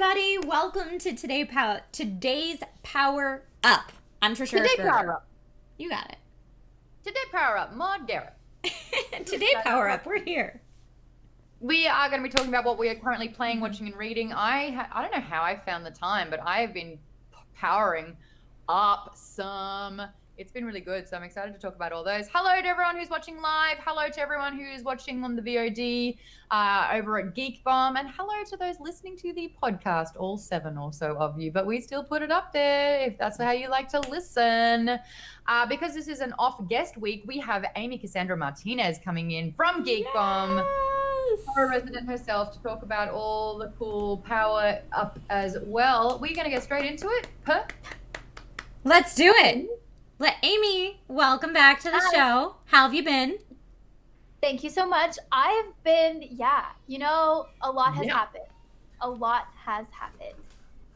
everybody. Welcome to today's Power Up. I'm Trisha. Today Power Up. You got it. Today Power Up, Maude, Garrett. Today Power Up. We're here. We are going to be talking about what we are currently playing, watching, and reading. I don't know how I found the time, but I have been powering up some. It's been really good, so I'm excited to talk about all those. Hello to everyone who's watching live. Hello to everyone who's watching on the VOD over at Geek Bomb. And hello to those listening to the podcast, all 7 or so of you. But we still put it up there if that's how you like to listen. Because this is an off guest week, we have Amy Cassandra Martinez coming in from Geek Bomb, our resident herself, to talk about all the cool Power Up as well. We're going to get straight into it. Let's do it. Amy, welcome back to the show. How have you been? Thank you so much. I've been, a lot has happened. A lot has happened.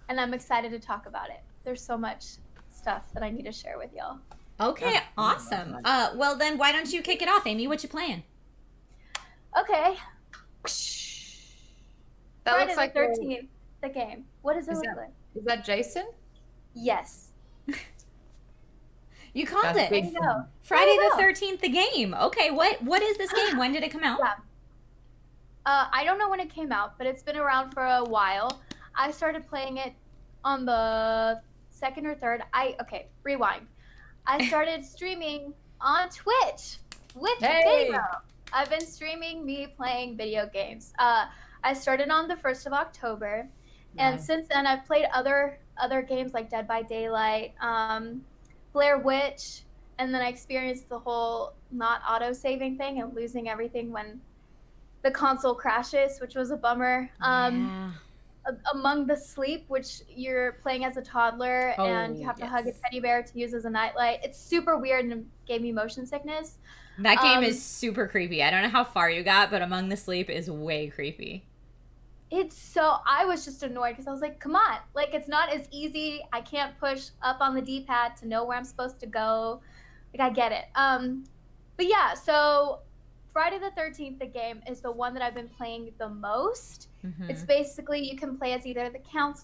And I'm excited to talk about it. There's so much stuff that I need to share with y'all. Okay, awesome. Well, then why don't you kick it off, Amy? What you playing? Okay. That Friday looks like the 13th, the game. What does it look like? Is that Jason? Yes. You called That's it. big. There you go. Friday There you the go. 13th, the game. Okay, what is this game? When did it come out? Yeah. I don't know when it came out, but it's been around for a while. I started playing it on the 2nd or 3rd. Rewind. I started streaming on Twitch with video. I've been streaming me playing video games. I started on the 1st of October, and since then I've played other games like Dead by Daylight, Blair Witch, and then I experienced the whole not auto-saving thing and losing everything when the console crashes, which was a bummer. Among the Sleep, which you're playing as a toddler and you have to hug a teddy bear to use as a nightlight. It's super weird and gave me motion sickness. That game is super creepy. I don't know how far you got, but Among the Sleep is way creepy. I was just annoyed because I was like, come on, like it's not as easy. I can't push up on the D-pad to know where I'm supposed to go. Like I get it. But yeah, so Friday the 13th, the game, is the one that I've been playing the most. Mm-hmm. It's basically you can play as either the camp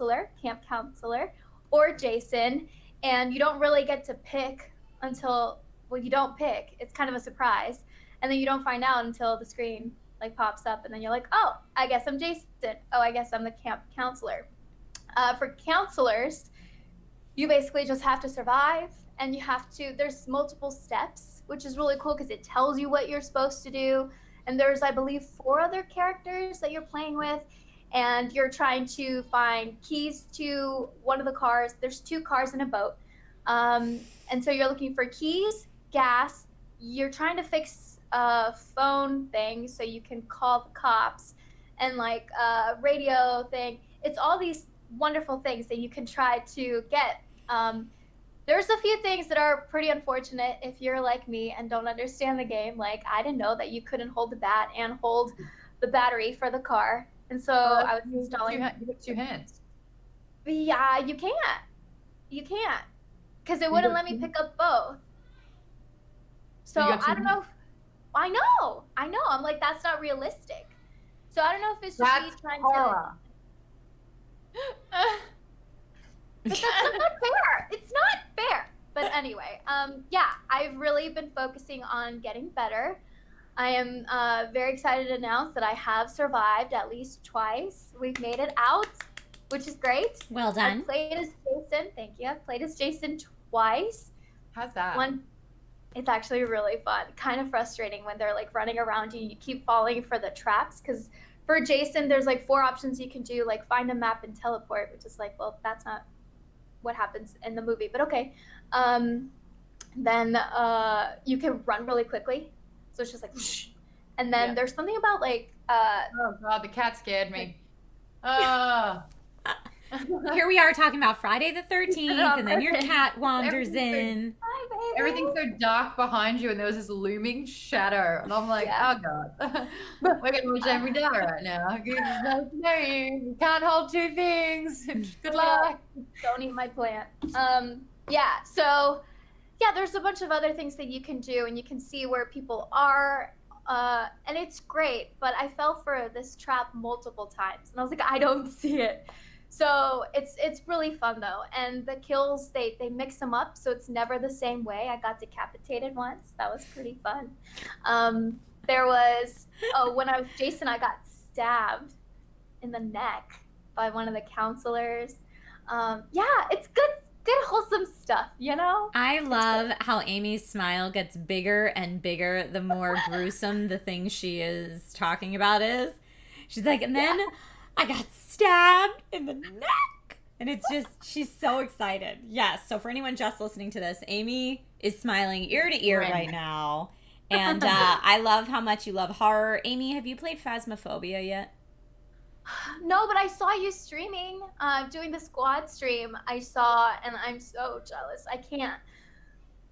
counselor, or Jason, and you don't really get to pick until, you don't pick. It's kind of a surprise, and then you don't find out until the screen pops up, and then you're like, oh, I guess I'm Jason. Oh, I guess I'm the camp counselor. For counselors, you basically just have to survive, and there's multiple steps, which is really cool because it tells you what you're supposed to do. And there's, I believe, 4 other characters that you're playing with, and you're trying to find keys to one of the cars. There's 2 cars in a boat. And so you're looking for keys, gas. You're trying to fix a phone thing so you can call the cops, and a radio thing. It's all these wonderful things that you can try to get. There's a few things that are pretty unfortunate if you're like me and don't understand the game. Like, I didn't know that you couldn't hold the bat and hold the battery for the car. And so I was installing... You have 2 hands. Yeah, you can't. You can't. Because it wouldn't let me pick up both. So I don't know. I know. I'm like, that's not realistic. So I don't know if it's just me trying to... But that's not fair. It's not fair. But anyway, I've really been focusing on getting better. I am very excited to announce that I have survived at least twice. We've made it out, which is great. Well done. I've played as Jason. Thank you. I've played as Jason twice. How's that? It's actually really fun. Kind of frustrating when they're running around you. You keep falling for the traps, because for Jason, there's 4 options you can do, find a map and teleport, which is well, that's not what happens in the movie, but okay. Then you can run really quickly, so it's just whoosh. And then there's something about oh god, the cat scared me. Here we are talking about Friday the 13th, and then your cat wanders in. Hi, baby. Everything's so dark behind you, and there was this looming shadow, and I'm like, oh god, we're gonna watch every day right now. You can't hold 2 things. Good luck. Don't eat my plant. There's a bunch of other things that you can do, and you can see where people are, and it's great. But I fell for this trap multiple times, and I was like, I don't see it. So it's really fun though, and the kills they mix them up so it's never the same way. I got decapitated once. That was pretty fun. There was when I was Jason, I got stabbed in the neck by one of the counselors. Yeah, it's good wholesome stuff, you know? I love how Amy's smile gets bigger and bigger the more gruesome the thing she is talking about is. She's like, and then I got stabbed in the neck. And it's just, she's so excited. Yes. So for anyone just listening to this, Amy is smiling ear to ear right now. And I love how much you love horror. Amy, have you played Phasmophobia yet? No, but I saw you streaming, doing the squad stream. I saw, and I'm so jealous. I can't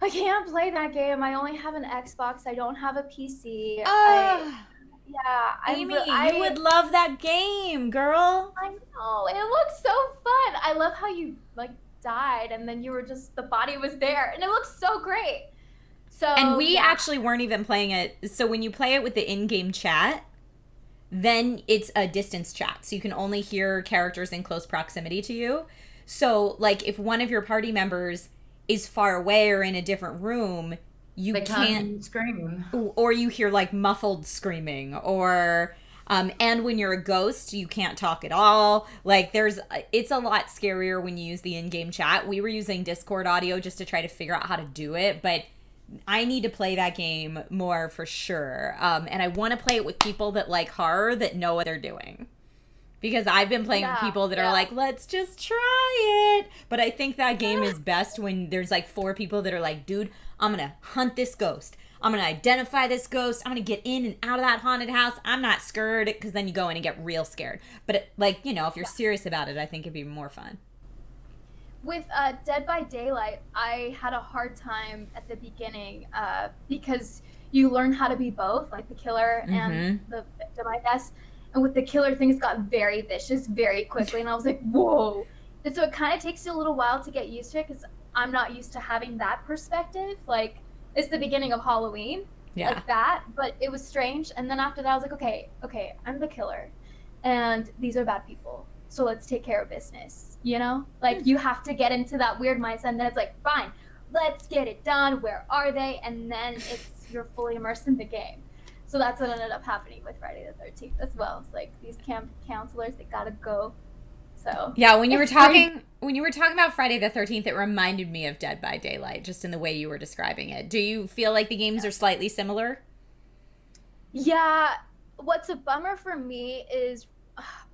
play that game. I only have an Xbox. I don't have a PC. Amy, you would love that game, girl. I know. It looks so fun. I love how you like died and then you were just, the body was there and it looks so great. So And we actually weren't even playing it. So when you play it with the in-game chat, then it's a distance chat. So you can only hear characters in close proximity to you. So like if one of your party members is far away or in a different room, you can't scream, or you hear like muffled screaming, or and when you're a ghost you can't talk at all. Like it's a lot scarier when you use the in-game chat. We were using Discord audio just to try to figure out how to do it, but I need to play that game more for sure. And I want to play it with people that like horror that know what they're doing. Because I've been playing with people that are like, let's just try it. But I think that game is best when there's like 4 people that are like, dude, I'm going to hunt this ghost. I'm going to identify this ghost. I'm going to get in and out of that haunted house. I'm not scared, because then you go in and get real scared. But like, you know, if you're serious about it, I think it'd be more fun. With Dead by Daylight, I had a hard time at the beginning because you learn how to be both, like the killer and the victim, I guess. And with the killer, things got very vicious very quickly. And I was like, whoa. And so it kind of takes you a little while to get used to it because I'm not used to having that perspective. Like, it's the beginning of Halloween, like that. But it was strange. And then after that, I was like, okay, I'm the killer. And these are bad people. So let's take care of business, you know? Like, you have to get into that weird mindset. And then it's like, fine, let's get it done. Where are they? And then you're fully immersed in the game. So that's what ended up happening with Friday the 13th as well. It's like these camp counselors, they gotta go. So yeah, when you were talking about Friday the 13th, it reminded me of Dead by Daylight, just in the way you were describing it. Do you feel like the games are slightly similar? Yeah, what's a bummer for me is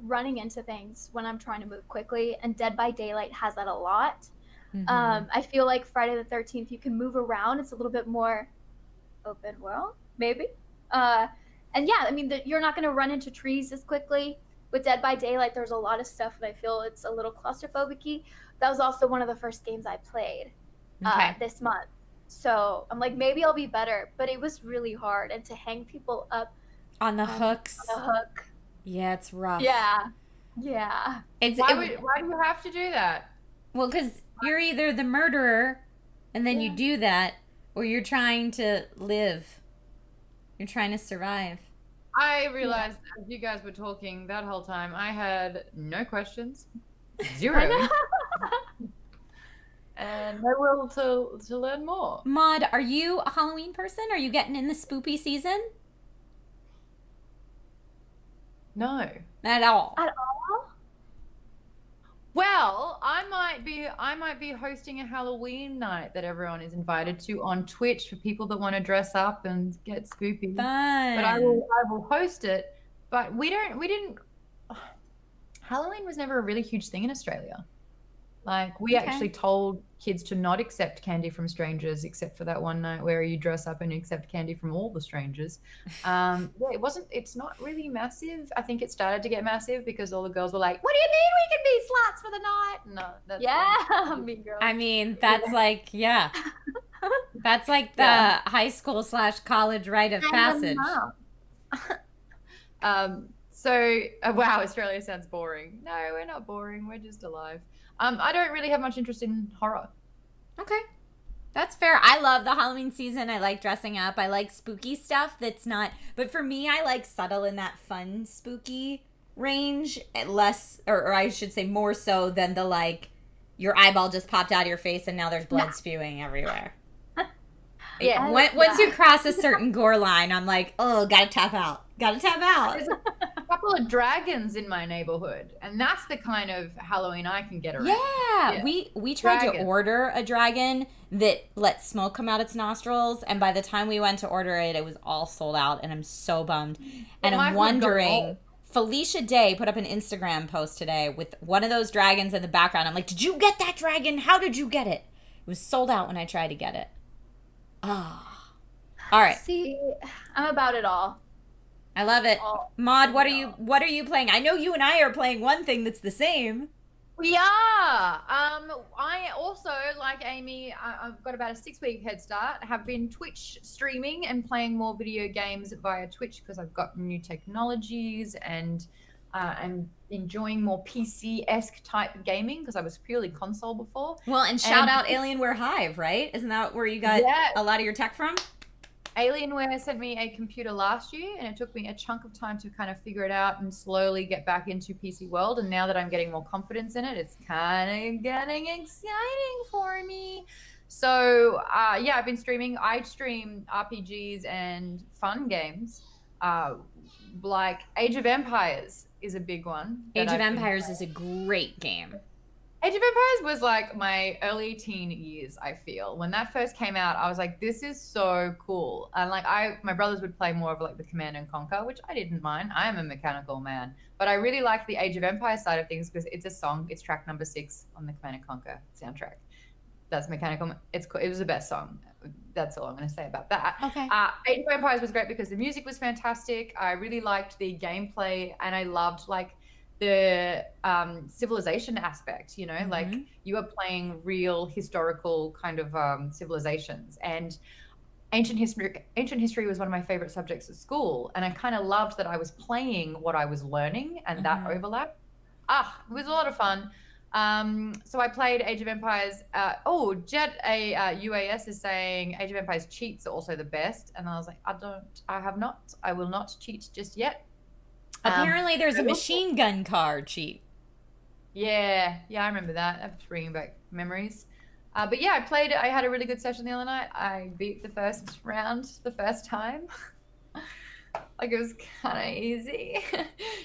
running into things when I'm trying to move quickly, and Dead by Daylight has that a lot. I feel like Friday the 13th, you can move around. It's a little bit more open world, maybe. And yeah, I mean, you're not going to run into trees as quickly. With Dead by Daylight, there's a lot of stuff that I feel it's a little claustrophobic-y. That was also one of the first games I played this month. So I'm like, maybe I'll be better. But it was really hard. And to hang people up on the hooks. On the hook. Yeah, it's rough. Yeah. Why do you have to do that? Well, because you're either the murderer, and then you do that, or you're trying to live. You're trying to survive. I realized as you guys were talking that whole time, I had no questions, 0, and no will to learn more. Maude, are you a Halloween person? Are you getting in the spoopy season? No. At all. At all? Well, I might be hosting a Halloween night that everyone is invited to on Twitch for people that want to dress up and get spoopy. Fun. But I will host it. But Halloween was never a really huge thing in Australia. Like, we actually told kids to not accept candy from strangers, except for that one night where you dress up and accept candy from all the strangers. It's not really massive. I think it started to get massive because all the girls were like, what do you mean we can be sluts for the night? No, that's mean girls. I mean, that's like, that's like the high school / college rite of passage. Wow, Australia sounds boring. No, we're not boring. We're just alive. I don't really have much interest in horror. Okay. That's fair. I love the Halloween season. I like dressing up. I like spooky stuff that's not... But for me, I like subtle and that fun spooky. range, less, or I should say more so than the like, your eyeball just popped out of your face and now there's blood spewing everywhere. Yeah. Once you cross a certain gore line, I'm like, oh, gotta tap out. Gotta tap out. There's a couple of dragons in my neighborhood, and that's the kind of Halloween I can get around. Yeah. We tried to order a dragon that lets smoke come out its nostrils, and by the time we went to order it, it was all sold out, and I'm so bummed. And I'm wondering, Felicia Day put up an Instagram post today with one of those dragons in the background. I'm like, did you get that dragon? How did you get it? It was sold out when I tried to get it. Ah. All right. See, I'm about it all. I love it. Maude, what are you playing? I know you and I are playing one thing that's the same. We are. I also, like Amy, I've got about a 6-week head start. Have been Twitch streaming and playing more video games via Twitch because I've got new technologies, and I'm enjoying more PC-esque type gaming because I was purely console before. Well, and shout out Alienware Hive, right? Isn't that where you got a lot of your tech from? Alienware sent me a computer last year, and it took me a chunk of time to kind of figure it out and slowly get back into PC world. And now that I'm getting more confidence in it, it's kind of getting exciting for me. So, yeah, I've been streaming. I stream RPGs and fun games. Like Age of Empires is a big one. Age of Empires is a great game. Age of Empires was like my early teen years, I feel. When that first came out, I was like, this is so cool. And like my brothers would play more of like the Command and Conquer, which I didn't mind. I am a mechanical man. But I really liked the Age of Empires side of things because it's a song. It's track number 6 on the Command and Conquer soundtrack. That's mechanical. It was the best song. That's all I'm going to say about that. Okay. Age of Empires was great because the music was fantastic. I really liked the gameplay, and I loved like the civilization aspect, you know, like you are playing real historical kind of civilizations, and ancient history was one of my favorite subjects at school, and I kind of loved that I was playing what I was learning, and that overlap. It was a lot of fun. So I played Age of Empires. Jet UAS is saying Age of Empires cheats are also the best, and I was like, I will not cheat just yet. Apparently there's a machine gun car cheat. Yeah, I remember that. That's bringing back memories. But yeah, I had a really good session the other night. I beat the first round the first time. Like, it was kind of easy.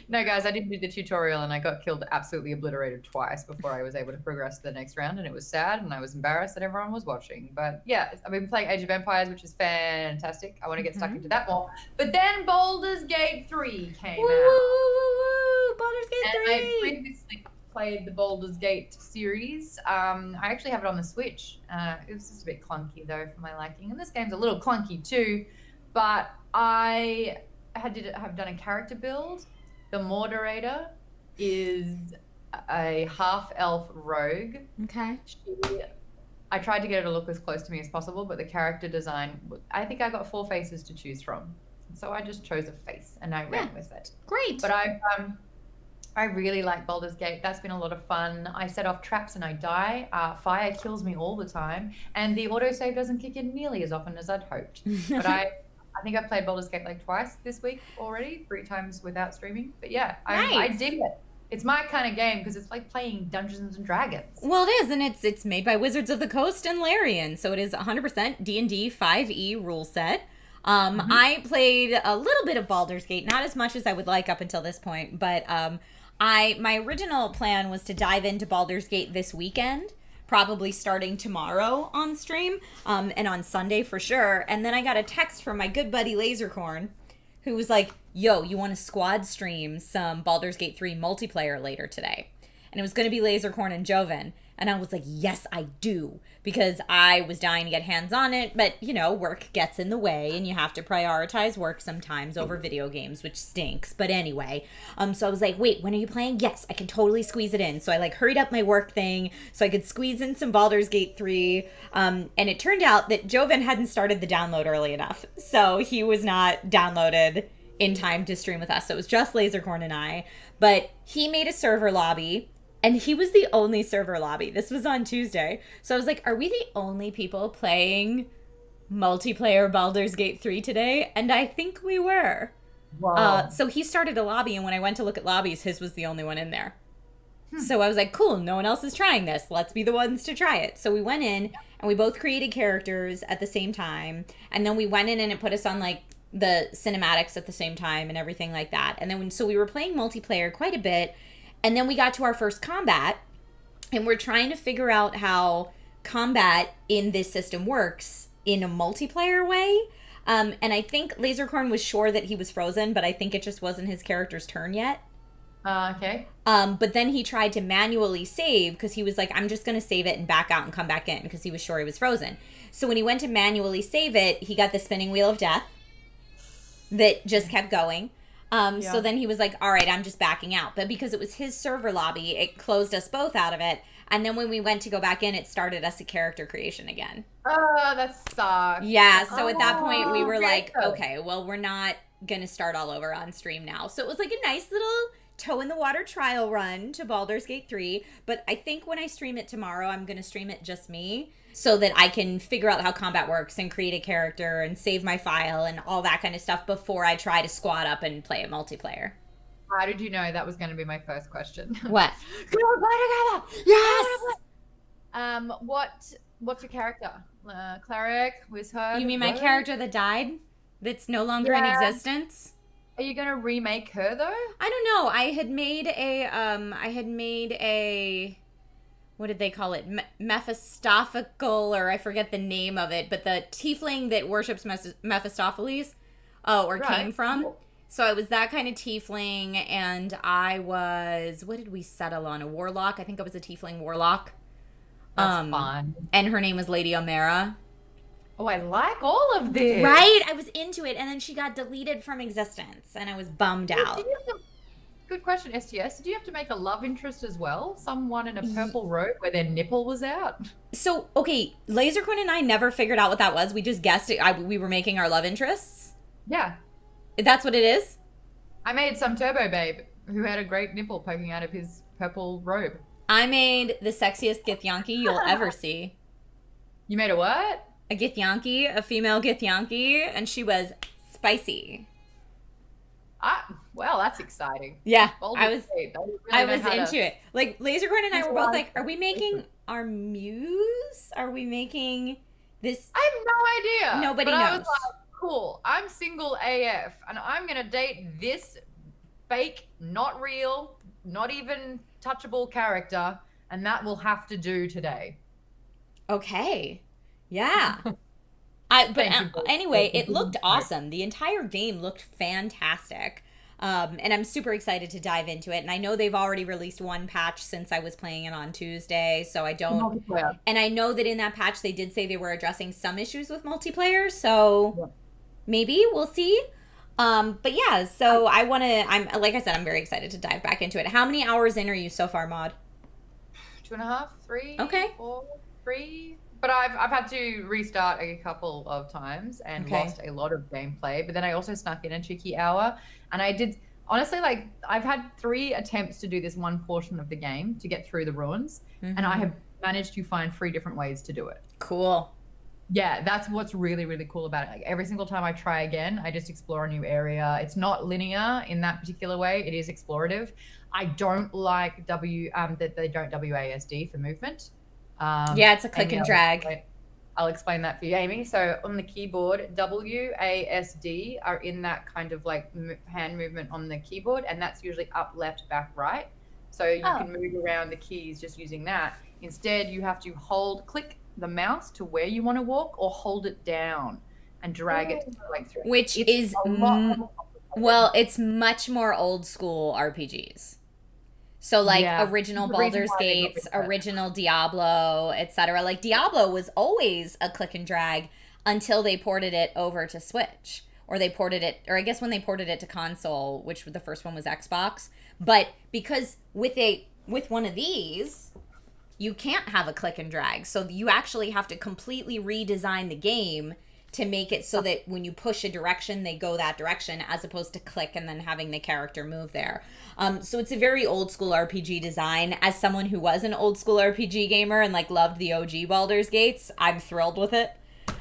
No, guys, I didn't do the tutorial, and I got killed, absolutely obliterated twice before I was able to progress to the next round, and it was sad, and I was embarrassed that everyone was watching. But yeah, I've been playing Age of Empires, which is fantastic. I want to get stuck into that more. But then Baldur's Gate 3 came out. Baldur's Gate 3! And I previously played the Baldur's Gate series. I actually have it on the Switch. It was just a bit clunky, though, for my liking. And this game's a little clunky, too. But I have done a character build. The moderator is a half-elf rogue. Okay. I tried to get her to look as close to me as possible, but the character design, I think I got 4 faces to choose from. So I just chose a face, and I ran with it. Great. But I really like Baldur's Gate. That's been a lot of fun. I set off traps and I die. Fire kills me all the time. And the autosave doesn't kick in nearly as often as I'd hoped. But I think I've played Baldur's Gate like twice this week already, 3 times without streaming. But yeah, I dig it. It's my kind of game because it's like playing Dungeons and Dragons. Well, it is, and it's made by Wizards of the Coast and Larian, so it is 100% D&D 5e rule set. I played a little bit of Baldur's Gate, not as much as I would like up until this point, but my original plan was to dive into Baldur's Gate this weekend, probably starting tomorrow on stream, and on Sunday for sure. And then I got a text from my good buddy Lasercorn, who was like, yo, you want to squad stream some Baldur's Gate 3 multiplayer later today? And it was going to be Lasercorn and Joven. And I was like, yes, I do. Because I was dying to get hands on it. But, you know, work gets in the way. And you have to prioritize work sometimes over video games, which stinks. But anyway, so I was like, wait, when are you playing? Yes, I can totally squeeze it in. So I like hurried up my work thing so I could squeeze in some Baldur's Gate 3. And it turned out that Joven hadn't started the download early enough. So he was not downloaded in time to stream with us. So it was just Lasercorn and I. But he made a server lobby. And he was the only server lobby. This was on Tuesday. So I was like, are we the only people playing multiplayer Baldur's Gate 3 today? And I think we were. Wow. So he started a lobby, and when I went to look at lobbies, his was the only one in there. So I was like, cool, no one else is trying this. Let's be the ones to try it. So we went in and we both created characters at the same time. And then we went in and it put us on like the cinematics at the same time and everything like that. And then so we were playing multiplayer quite a bit. And then we got to our first combat and we're trying to figure out how combat in this system works in a multiplayer way. And I think Lasercorn was sure that he was frozen, but I think it just wasn't his character's turn yet. Okay. But then he tried to manually save because he was like, I'm just going to save it and back out and come back in because he was sure he was frozen. So when he went to manually save it, he got the spinning wheel of death that just kept going. So then he was like, all right, I'm just backing out. But because it was his server lobby, it closed us both out of it. And then when we went to go back in, it started us a character creation again. Oh, that sucks. Yeah, so at that point, we were like, okay. okay, well, we're not going to start all over on stream now. So it was like a nice little toe in the water trial run to Baldur's Gate 3, but I think when I stream it tomorrow, I'm going to stream it just me so that I can figure out how combat works and create a character and save my file and all that kind of stuff before I try to squad up and play a multiplayer. How did you know that was going to be my first question? What? Can we play together? Yes! What's your character? Cleric, wizard? You mean my rogue? character that died? That's no longer in Yeah. existence? Are you going to remake her though? I don't know. I had made a what did they call it? Mephistophical, or I forget the name of it, but the tiefling that worships Mephistopheles, came from. So I was that kind of tiefling, and I was, what did we settle on? A warlock? I think I was a tiefling warlock. That's fun. And her name was Lady Omera. Oh, I like all of this. Right? I was into it, and then she got deleted from existence, and I was bummed out. Good question, STS. Did you have to make a love interest as well? Someone in a purple robe where their nipple was out? So, okay, Lasercorn and I never figured out what that was. We just guessed it. We were making our love interests. Yeah. That's what it is? I made some turbo babe who had a great nipple poking out of his purple robe. I made the sexiest Githyanki you'll ever see. You made a what? A Githyanki, a female Githyanki, and she was spicy. Well, that's exciting. Yeah, Baldur's I was Gate. I was into it. Like, Lasercorn and I were both like, are we making our muse? Are we making this? I have no idea. Nobody but knows. I was like, cool, I'm single AF, and I'm going to date this fake, not real, not even touchable character, and that will have to do today. Okay. Yeah. Anyway, it looked awesome. The entire game looked fantastic. And I'm super excited to dive into it. And I know they've already released one patch since I was playing it on Tuesday, so I don't... And I know that in that patch they did say they were addressing some issues with multiplayer, so maybe we'll see. But yeah, so I'm like I said, I'm very excited to dive back into it. How many hours in are you so far, Maude? 2.5, 3, Okay. 4, 3. But I've had to restart a couple of times and lost a lot of gameplay. But then I also snuck in a cheeky hour. And I did, honestly, like, I've had 3 attempts to do this one portion of the game to get through the ruins. Mm-hmm. And I have managed to find 3 different ways to do it. Cool. Yeah, that's what's really, really cool about it. Like, every single time I try again, I just explore a new area. It's not linear in that particular way. It is explorative. I don't like that they don't WASD for movement. Yeah, it's a click and drag. I'll explain that for you, Amy. So on the keyboard, WASD are in that kind of like hand movement on the keyboard, and that's usually up, left, back, right. So you can move around the keys just using that. Instead, you have to click the mouse to where you want to walk, or hold it down and drag it like through. Which is it's much more old school RPGs. So like original Baldur's Gates, original Diablo, etc. Like Diablo was always a click and drag until they ported it over to Switch, or they ported it, or I guess when they ported it to console, which the first one was Xbox. But because with one of these, you can't have a click and drag. So you actually have to completely redesign the game to make it so that when you push a direction, they go that direction, as opposed to click and then having the character move there. So it's a very old school RPG design. As someone who was an old school RPG gamer and like loved the OG Baldur's Gates, I'm thrilled with it.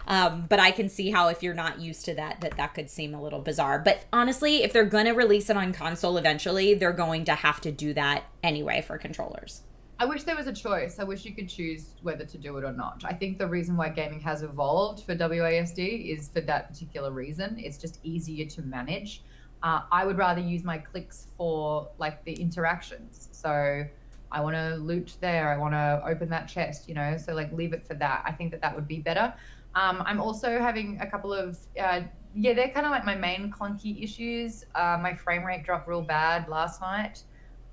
But I can see how if you're not used to that could seem a little bizarre. But honestly, if they're going to release it on console eventually, they're going to have to do that anyway for controllers. I wish there was a choice. I wish you could choose whether to do it or not. I think the reason why gaming has evolved for WASD is for that particular reason. It's just easier to manage. I would rather use my clicks for like the interactions. So I want to loot there. I want to open that chest, you know, so like leave it for that. I think that would be better. I'm also having a couple of, they're kind of like my main clunky issues. My frame rate dropped real bad last night.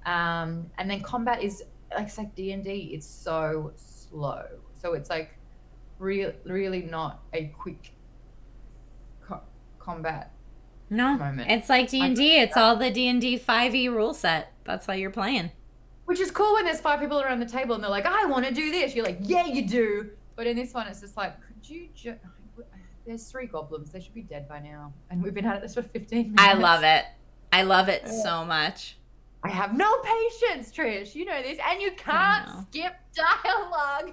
And then combat is, it's like D&D, it's so slow. So it's like really not a quick combat moment. It's like D&D. It's all the D&D 5e rule set. That's why you're playing. Which is cool when there's 5 people around the table and they're like, I want to do this. You're like, yeah, you do. But in this one, it's just like, could you there's 3 goblins. They should be dead by now. And we've been at this for 15 minutes. I love it. I love it so much. I have no patience, Trish. You know this. And you can't skip dialogue.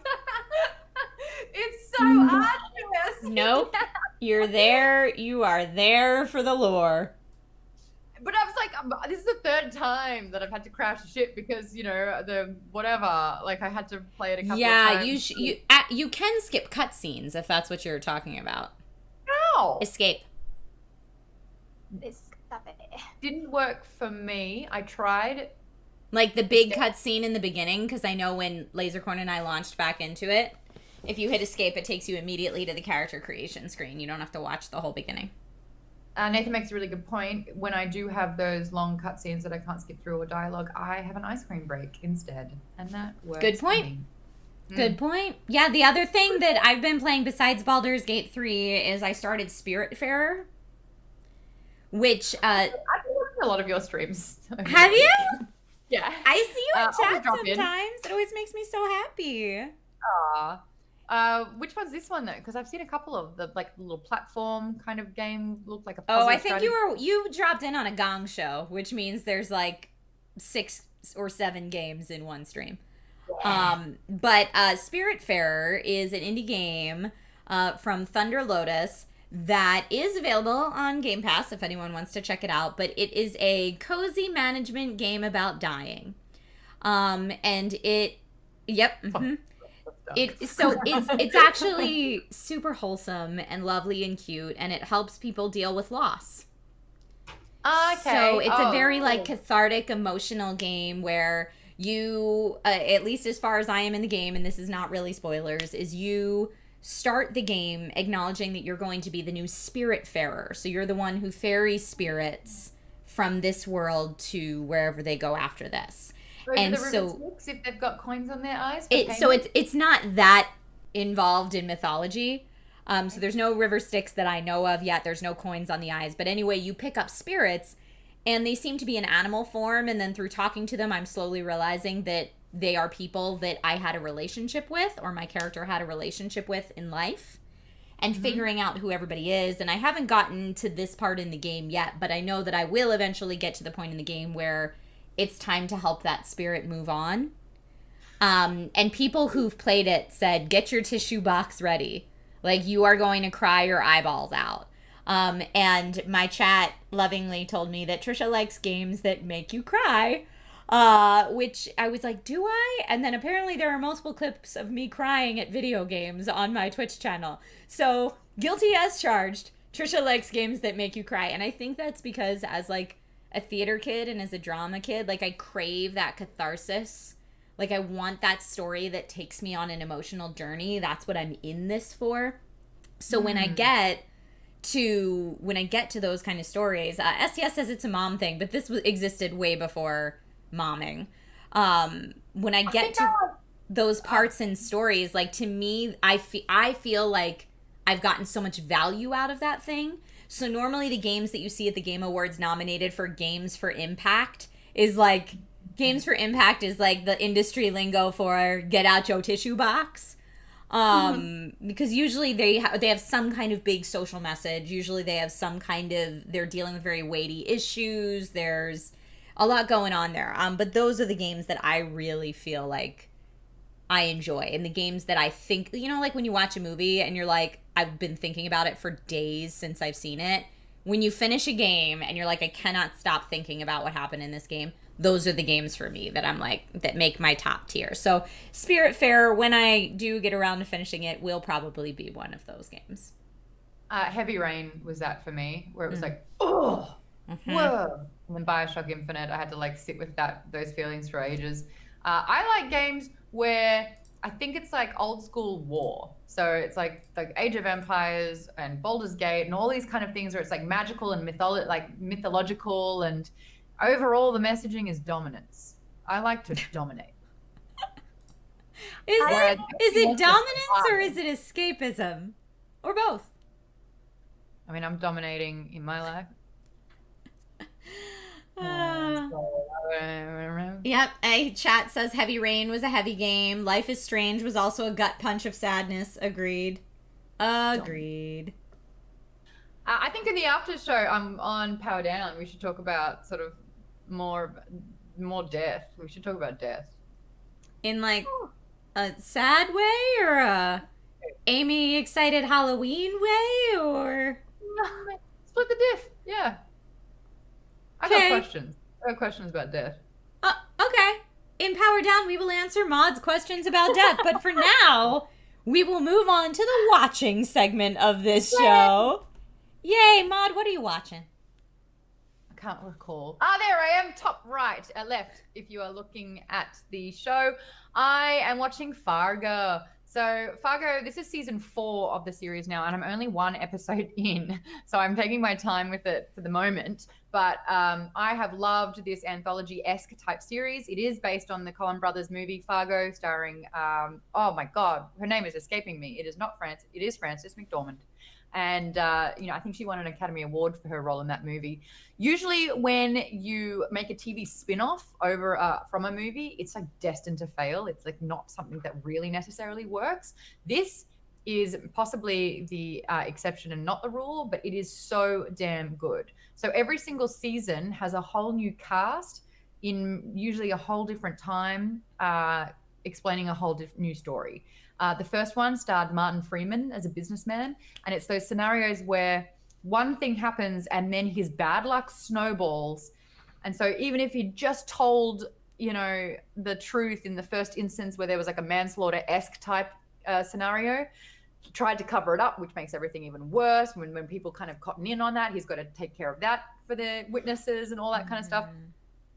It's so arduous. Nope. You're there. You are there for the lore. But I was like, this is the 3rd time that I've had to crash the ship because, you know, the whatever. Like, I had to play it a couple of times. Yeah, you can skip cutscenes if that's what you're talking about. How? Escape. Didn't work for me. I tried. Like the big cutscene in the beginning, because I know when Lasercorn and I launched back into it, if you hit escape, it takes you immediately to the character creation screen. You don't have to watch the whole beginning. Nathan makes a really good point. When I do have those long cutscenes that I can't skip through or dialogue, I have an ice cream break instead. And that works. Good point. Good point. Yeah, the other thing that I've been playing besides Baldur's Gate 3 is I started Spiritfarer, which... I've been watching a lot of your streams. Have you? Yeah. I see you in chat sometimes. It always makes me so happy. Which one's this one though? Because I've seen a couple of the like little platform kind of game. Looked like a puzzle. Oh, I think you dropped in on a gong show, which means there's like 6 or 7 games in one stream. Yeah. But Spiritfarer is an indie game from Thunder Lotus that is available on Game Pass if anyone wants to check it out. But it is a cozy management game about dying, and it, it's actually super wholesome and lovely and cute, and it helps people deal with loss. Okay. So it's a very like cathartic, emotional game where you, at least as far as I am in the game, and this is not really spoilers, is you start the game acknowledging that you're going to be the new Spiritfarer. So you're the one who ferries spirits from this world to wherever they go after this. And so if they've got coins on their eyes, it's not that involved in mythology. So there's no river Styx that I know of yet. There's no coins on the eyes. But anyway, you pick up spirits, and they seem to be in animal form. And then through talking to them, I'm slowly realizing that they are people that I had a relationship with, or my character had a relationship with in life, and figuring out who everybody is. And I haven't gotten to this part in the game yet, but I know that I will eventually get to the point in the game where it's time to help that spirit move on. And people who've played it said, get your tissue box ready. Like, you are going to cry your eyeballs out. And my chat lovingly told me that Trisha likes games that make you cry, which I was like, do I? And then apparently there are multiple clips of me crying at video games on my Twitch channel. So, guilty as charged. Trisha likes games that make you cry. And I think that's because as, like, a theater kid and as a drama kid, like, I crave that catharsis. Like, I want that story that takes me on an emotional journey. That's what I'm in this for. So when I get to those kind of stories, STS says it's a mom thing, but this existed way before momming. When I get to those parts and stories, like, to me, I feel like I've gotten so much value out of that thing. So normally the games that you see at the Game Awards nominated for Games for Impact is like, Games for Impact is like the industry lingo for get out your tissue box. Because usually they have some kind of big social message. Usually they have some kind of, they're dealing with very weighty issues. There's a lot going on there. But those are the games that I really feel like I enjoy, and the games that I think, like when you watch a movie and you're like, I've been thinking about it for days since I've seen it. When you finish a game and you're like, I cannot stop thinking about what happened in this game, those are the games for me that I'm like, that make my top tier. So Spiritfarer, when I do get around to finishing it, will probably be one of those games. Heavy Rain was that for me, where it was like, oh, whoa. And then Bioshock Infinite, I had to like sit with those feelings for ages. I like games where I think it's like old school war. So it's like Age of Empires and Baldur's Gate and all these kind of things where it's like magical and mythological, and overall the messaging is dominance. I like to dominate. Is it dominance or is it escapism? Or both? I mean, I'm dominating in my life. Yep. Chat says Heavy Rain was a heavy game. Life is Strange was also a gut punch of sadness. Agreed. I think in the after show, I'm on Power Down. We should talk about sort of more death. We should talk about death. In like a sad way or a Amy excited Halloween way, or split the diff. Yeah. I got questions about death. Okay. In Power Down, we will answer Maude's questions about death. But for now, we will move on to the watching segment of this show. Yay, Maude, what are you watching? I can't recall. There I am, top right, left, if you are looking at the show. I am watching Fargo. So Fargo, this is season 4 of the series now, and I'm only 1 episode in, so I'm taking my time with it for the moment. But I have loved this anthology-esque type series. It is based on the Coen Brothers movie Fargo, starring, oh my God, her name is escaping me. It is not Frances, it is Frances McDormand. And, I think she won an Academy Award for her role in that movie. Usually when you make a TV spin-off over from a movie, it's like destined to fail. It's like not something that really necessarily works. This is possibly the exception and not the rule, but it is so damn good. So every single season has a whole new cast in usually a whole different time, explaining a whole new story. The first one starred Martin Freeman as a businessman, and it's those scenarios where one thing happens and then his bad luck snowballs. And so even if he just told, the truth in the first instance where there was like a manslaughter-esque type scenario, he tried to cover it up, which makes everything even worse. When people kind of cotton in on that, he's got to take care of that for the witnesses and all that kind of stuff.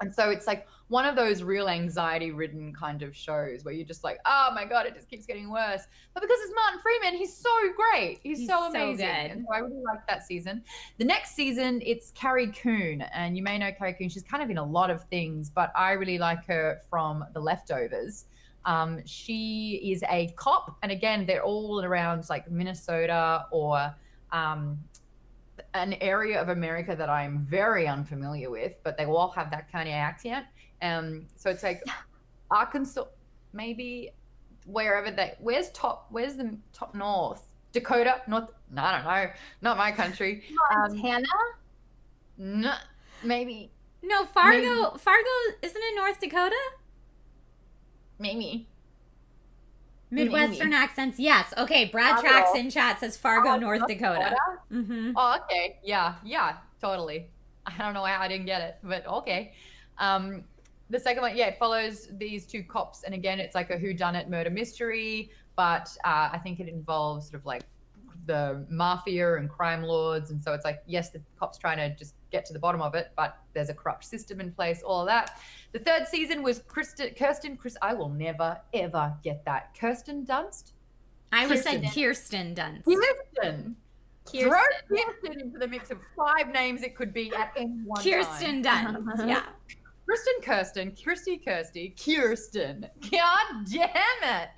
And so it's like one of those real anxiety-ridden kind of shows where you're just like, oh my God, it just keeps getting worse. But because it's Martin Freeman, he's so great. He's so amazing. And so I really like that season. The next season, it's Carrie Coon. And you may know Carrie Coon. She's kind of in a lot of things, but I really like her from The Leftovers. She is a cop. And again, they're all around like Minnesota or an area of America that I'm very unfamiliar with, but they all have that kind of accent. So it's like Arkansas, maybe wherever where's the top north? Dakota? North? No, I don't know. Not my country. Montana? No, maybe. No, Fargo isn't it North Dakota? Maybe. Midwestern accents, yes. Okay, Brad Tracks in chat says Fargo, North Dakota. Mm-hmm. Oh, okay. Yeah, totally. I don't know how I didn't get it, but okay. The second one, it follows these 2 cops, and again, it's like a whodunit murder mystery, but I think it involves sort of like the mafia and crime lords, and so it's like, yes, the cops trying to just get to the bottom of it, but there's a corrupt system in place, all of that. The third season was I will never, ever get that. Kirsten Dunst? I would say Kirsten Dunst. Kirsten. Throw Kirsten into the mix of 5 names it could be at any one Kirsten time. Dunst, yeah. Kirsten. God damn it.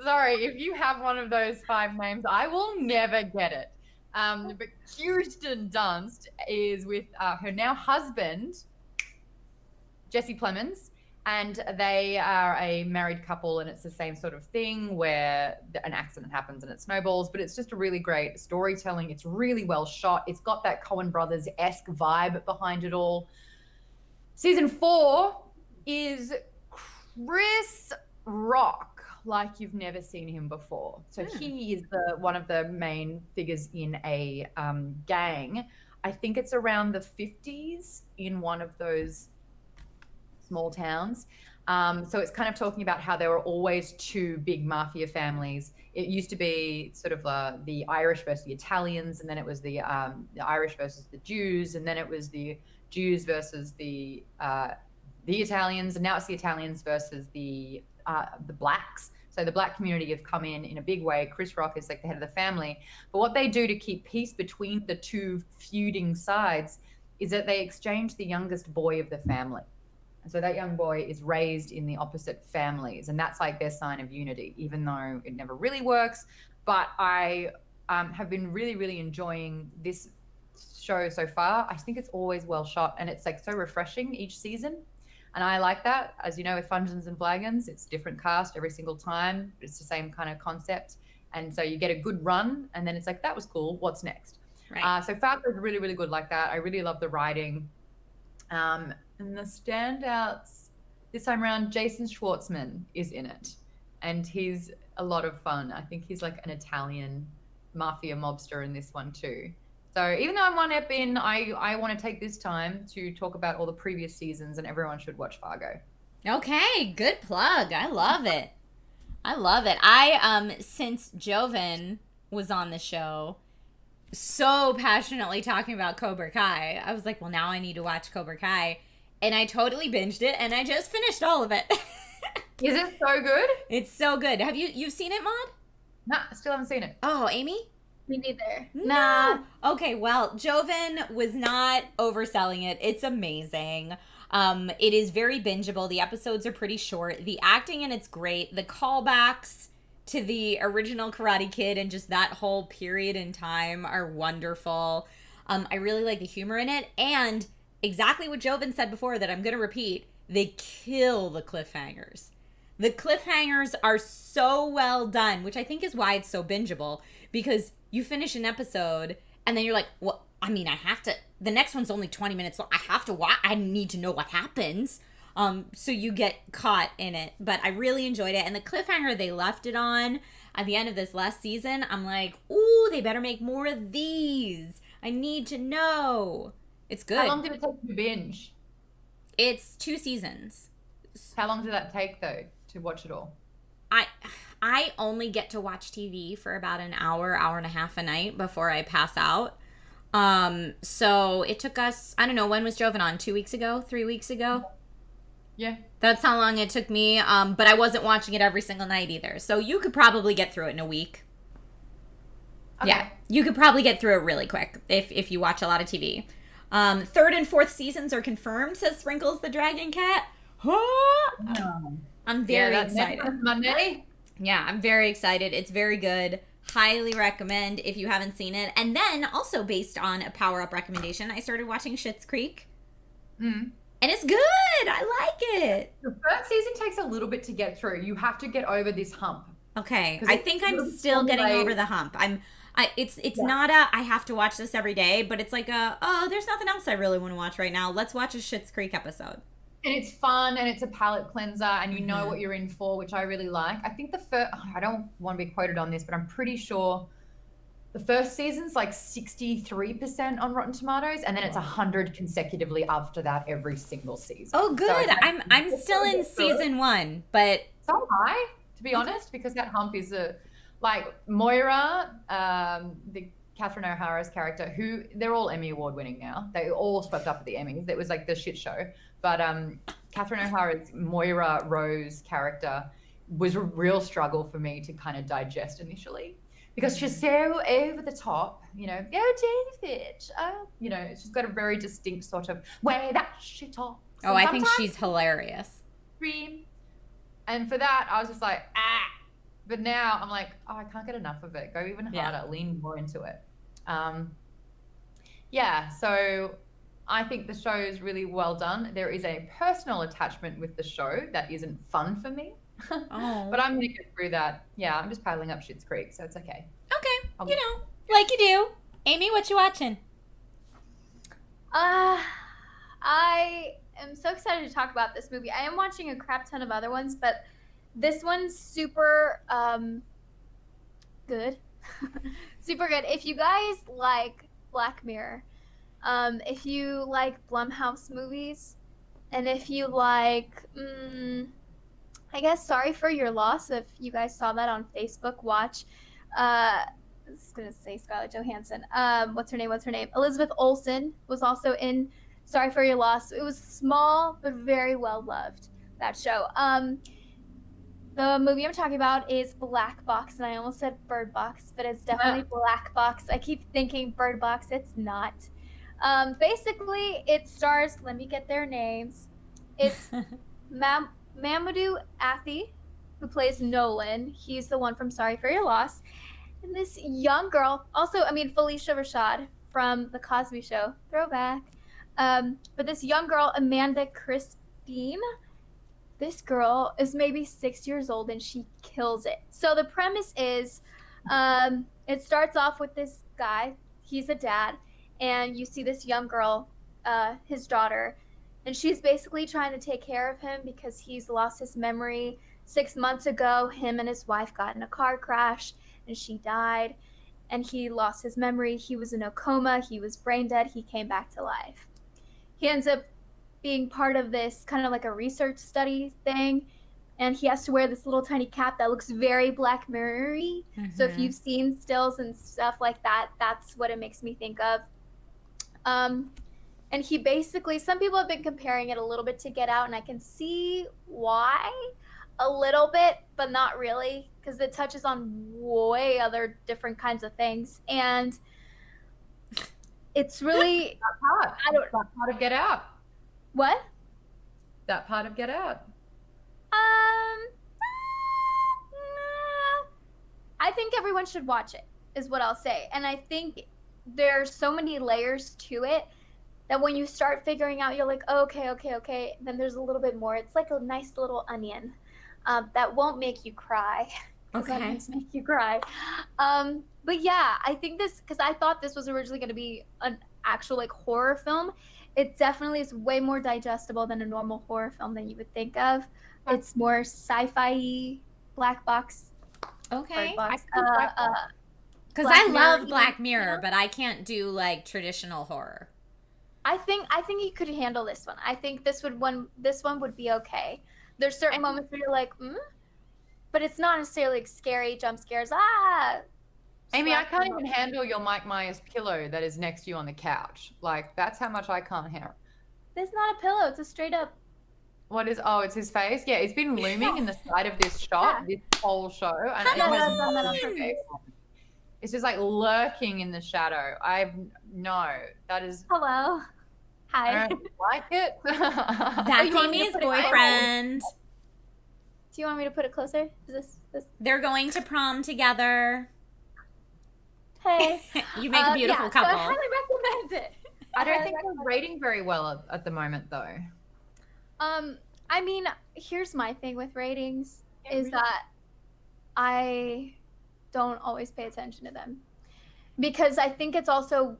Sorry, if you have one of those 5 names, I will never get it. But Kirsten Dunst is with her now husband, Jesse Plemons, and they are a married couple, and it's the same sort of thing where an accident happens and it snowballs, but it's just a really great storytelling. It's really well shot. It's got that Coen Brothers-esque vibe behind it all. Season 4 is Chris Rock. like you've never seen him before. So he is one of the main figures in a gang. I think it's around the 50s in one of those small towns. So it's kind of talking about how there were always two big mafia families. It used to be sort of the Irish versus the Italians, and then it was the Irish versus the Jews, and then it was the Jews versus the Italians, and now it's the Italians versus the blacks. So the black community have come in a big way. Chris Rock is like the head of the family. But what they do to keep peace between the two feuding sides is that they exchange the youngest boy of the family. And so that young boy is raised in the opposite families, and that's like their sign of unity, even though it never really works. But I have been really, really enjoying this show so far. I think it's always well shot, and it's like so refreshing each season. And I like that. As you know, with Funsions and Flagons, it's different cast every single time. It's the same kind of concept. And so you get a good run, and then it's like, that was cool. What's next? Right. So Fargo's really, really good like that. I really love the writing. And the standouts this time around, Jason Schwartzman is in it. And he's a lot of fun. I think he's like an Italian mafia mobster in this one too. So even though I'm one ep in, I want to take this time to talk about all the previous seasons, and everyone should watch Fargo. Okay, good plug. I love it. I love it. I since Joven was on the show, so passionately talking about Cobra Kai, I was like, well, now I need to watch Cobra Kai. And I totally binged it, and I just finished all of it. Is it so good? It's so good. Have you've seen it, Maude? No, still haven't seen it. Oh, Amy? Me neither. Nah. Okay, well, Joven was not overselling it. It's amazing. It is very bingeable. The episodes are pretty short. The acting in it's great. The callbacks to the original Karate Kid and just that whole period in time are wonderful. I really like the humor in it. And exactly what Joven said before that I'm going to repeat, they kill the cliffhangers. The cliffhangers are so well done, which I think is why it's so bingeable, because you finish an episode and then you're like, well, I mean, I have to, the next one's only 20 minutes long. I have to watch, I need to know what happens. So you get caught in it, but I really enjoyed it. And the cliffhanger they left it on at the end of this last season, I'm like, ooh, they better make more of these. I need to know. It's good. How long did it take to binge? It's 2 seasons. How long did that take though to watch it all? I only get to watch TV for about an hour and a half a night before I pass out. So it took us, I don't know, when was Joven on? 2 weeks ago? 3 weeks ago? Yeah. That's how long it took me. But I wasn't watching it every single night either. So you could probably get through it in a week. Okay. Yeah. You could probably get through it really quick if you watch a lot of TV. 3rd and 4th seasons are confirmed, says Sprinkles the Dragon Cat. I'm very excited. Monday. Yeah, I'm very excited. It's very good. Highly recommend if you haven't seen it. And then also based on a Power Up recommendation, I started watching Schitt's Creek. And it's good. I like it. The first season takes a little bit to get through. You have to get over this hump. Okay. I think I'm still getting over the hump. It's not a I have to watch this every day, but it's like there's nothing else I really want to watch right now. Let's watch a Schitt's Creek episode. And it's fun, and it's a palate cleanser, and you know what you're in for, which I really like. I think I don't want to be quoted on this, but I'm pretty sure the first season's like 63% on Rotten Tomatoes, and then it's 100 consecutively after that every single season. Oh, good. So I'm still in season 1, but so am I, to be honest, because that hump is like Moira, the Catherine O'Hara's character, who they're all Emmy Award winning now. They all swept up at the Emmys. It was like the shit show. But Catherine O'Hara's Moira Rose character was a real struggle for me to kind of digest initially, because she's so over the top, you know, David, you know, she's got a very distinct sort of way that she talks. Oh, I think she's hilarious. And for that, I was just like, But now I'm like, I can't get enough of it. Go even harder, lean more into it. So I think the show is really well done. There is a personal attachment with the show that isn't fun for me. But I'm going to get through that. Yeah, I'm just paddling up Schitt's Creek, so it's okay. Okay, you know, like you do. Amy, what you watching? I am so excited to talk about this movie. I am watching a crap ton of other ones, but This one's super good. Super good. If you guys like Black Mirror, if you like Blumhouse movies, and if you like, I guess Sorry for Your Loss, if you guys saw that on Facebook, watch. I was gonna say Scarlett Johansson. What's her name? Elizabeth Olsen was also in Sorry for Your Loss. It was small but very well loved, that show. The movie I'm talking about is Black Box, and I almost said Bird Box, but it's definitely Black Box. I keep thinking Bird Box. It's not. Basically, it stars, let me get their names. It's Mamadou Athie, who plays Nolan. He's the one from Sorry for Your Loss. And this young girl, also, Felicia Rashad from The Cosby Show, throwback. But this young girl, Amanda Christine, this girl is maybe 6 years old and she kills it. So the premise is, it starts off with this guy. He's a dad, and you see this young girl, his daughter, and she's basically trying to take care of him because he's lost his memory. 6 months ago, him and his wife got in a car crash, and she died, and he lost his memory. He was in a coma. He was brain dead. He came back to life. He ends up being part of this kind of like a research study thing, and he has to wear this little tiny cap that looks very Black Mirror-y. So if you've seen stills and stuff like that, that's what it makes me think of. And he basically, some people have been comparing it a little bit to Get Out, and I can see why a little bit, but not really, because it touches on way other different kinds of things. And it's really that part of Get Out. What? That part of Get Out. I think everyone should watch it, is what I'll say. And I think there's so many layers to it that when you start figuring out, you're like, okay. Then there's a little bit more. It's like a nice little onion that won't make you cry. Okay. Onions make you cry. But yeah, I think this, because I thought this was originally going to be an actual like horror film. It definitely is way more digestible than a normal horror film than you would think of. It's more sci-fi, Black Box. Okay. Because I love Black Mirror, but I can't do like traditional horror. I think you could handle this one. I think this one would be okay. There's certain moments where you're like, but it's not necessarily like scary jump scares. Amy, I can't even handle your Mike Myers pillow that is next to you on the couch. Like, that's how much I can't handle. There's not a pillow. It's a straight up. What is? Oh, it's his face. Yeah, it's been looming in the side of this shot, this whole show, and it's just like lurking in the shadow. That is. Hello. Hi. I don't like it. That's Amy's boyfriend. Do you want me to put it closer? Is this? They're going to prom together. Hey. You make a beautiful couple. So I highly recommend it. I don't think they're rating very well at the moment, though. Here's my thing with ratings is that I don't always pay attention to them, because I think it's also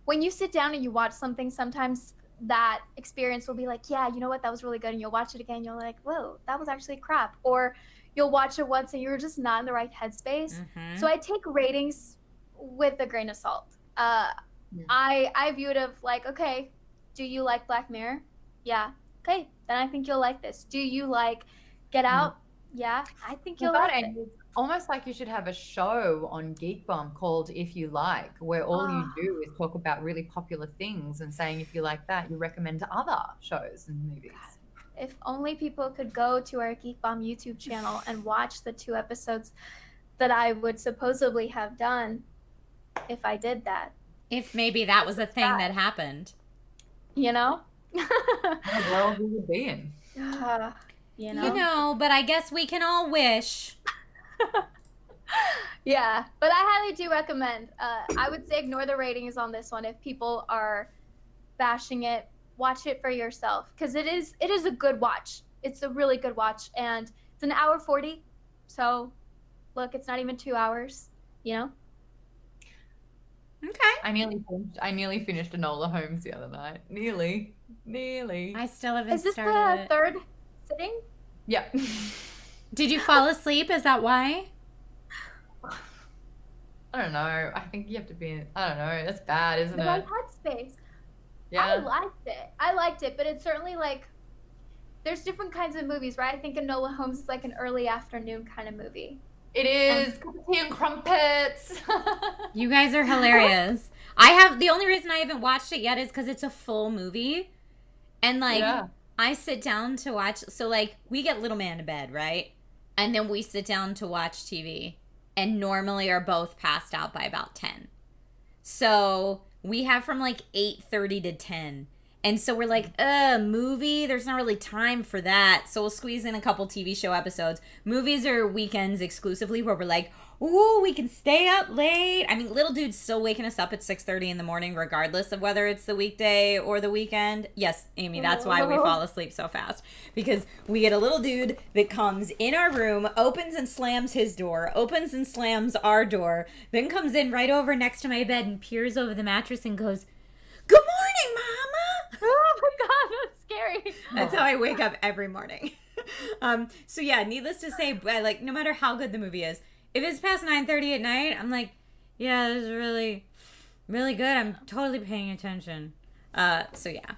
when you sit down and you watch something, sometimes that experience will be like, yeah, you know what, that was really good, and you'll watch it again, you're like, whoa, that was actually crap, or you'll watch it once and you're just not in the right headspace. So I take ratings with a grain of salt. I view it of like, okay, do you like Black Mirror? Yeah. Okay, then I think you'll like this. Do you like Get Out? Yeah, I think you'll like it. It's almost like you should have a show on Geek Bomb called If You Like, where all you do is talk about really popular things and saying if you like that, you recommend to other shows and movies. God. If only people could go to our Geek Bomb YouTube channel and watch the 2 episodes that I would supposedly have done if I did that. If maybe that was a thing that happened. You know? What world we would be in. You know? But I guess we can all wish. Yeah, but I highly do recommend. I would say ignore the ratings on this one if people are bashing it. Watch it for yourself, because it is a good watch. It's a really good watch, and it's an hour 40. So, look, it's not even 2 hours. You know. Okay. I nearly finished Enola Holmes the other night. Nearly. I still haven't started. Is this the third sitting? Yeah. Did you fall asleep? Is that why? I don't know. I think you have to be. I don't know. That's bad, isn't The right it? headspace. Yeah. I liked it, but it's certainly like there's different kinds of movies, right? I think Enola Holmes is like an early afternoon kind of movie. It is. Tea and crumpets. You guys are hilarious. The only reason I haven't watched it yet is because it's a full movie. And like, Yeah. I sit down to watch, so like, we get little man to bed, right? And then we sit down to watch TV. And normally are both passed out by about 10. So we have from like 8:30 to 10. And so we're like, movie? There's not really time for that. So we'll squeeze in a couple TV show episodes. Movies are weekends exclusively where we're like, ooh, we can stay up late. I mean, little dude's still waking us up at 6:30 in the morning, regardless of whether it's the weekday or the weekend. Yes, Amy, that's why we fall asleep so fast. Because we get a little dude that comes in our room, opens and slams his door, opens and slams our door, then comes in right over next to my bed and peers over the mattress and goes, "Good morning, Mama." Oh my god, that's scary. That's how I wake up every morning. So yeah, needless to say, like, no matter how good the movie is, if it's past 9:30 at night, I'm like, yeah, this is really, really good. I'm totally paying attention. So yeah.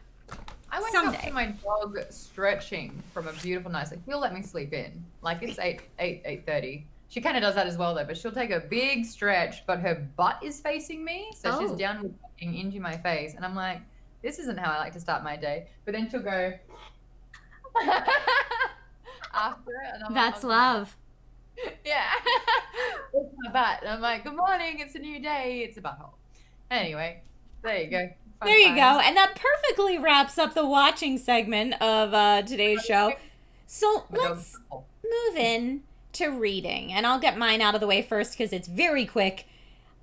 I wake up to my dog stretching from a beautiful night. Like, he'll let me sleep in. Like, it's 8:30. She kind of does that as well, though. But she'll take a big stretch, but her butt is facing me. So she's downward looking into my face. And I'm like, this isn't how I like to start my day. But then she'll go after it. And I'm That's like, love. yeah. It's my butt. And I'm like, good morning. It's a new day. It's a butthole. Anyway, there you go. Fun There you times. go. And that perfectly wraps up the watching segment of today's show. So let's move in to reading. And I'll get mine out of the way first because it's very quick.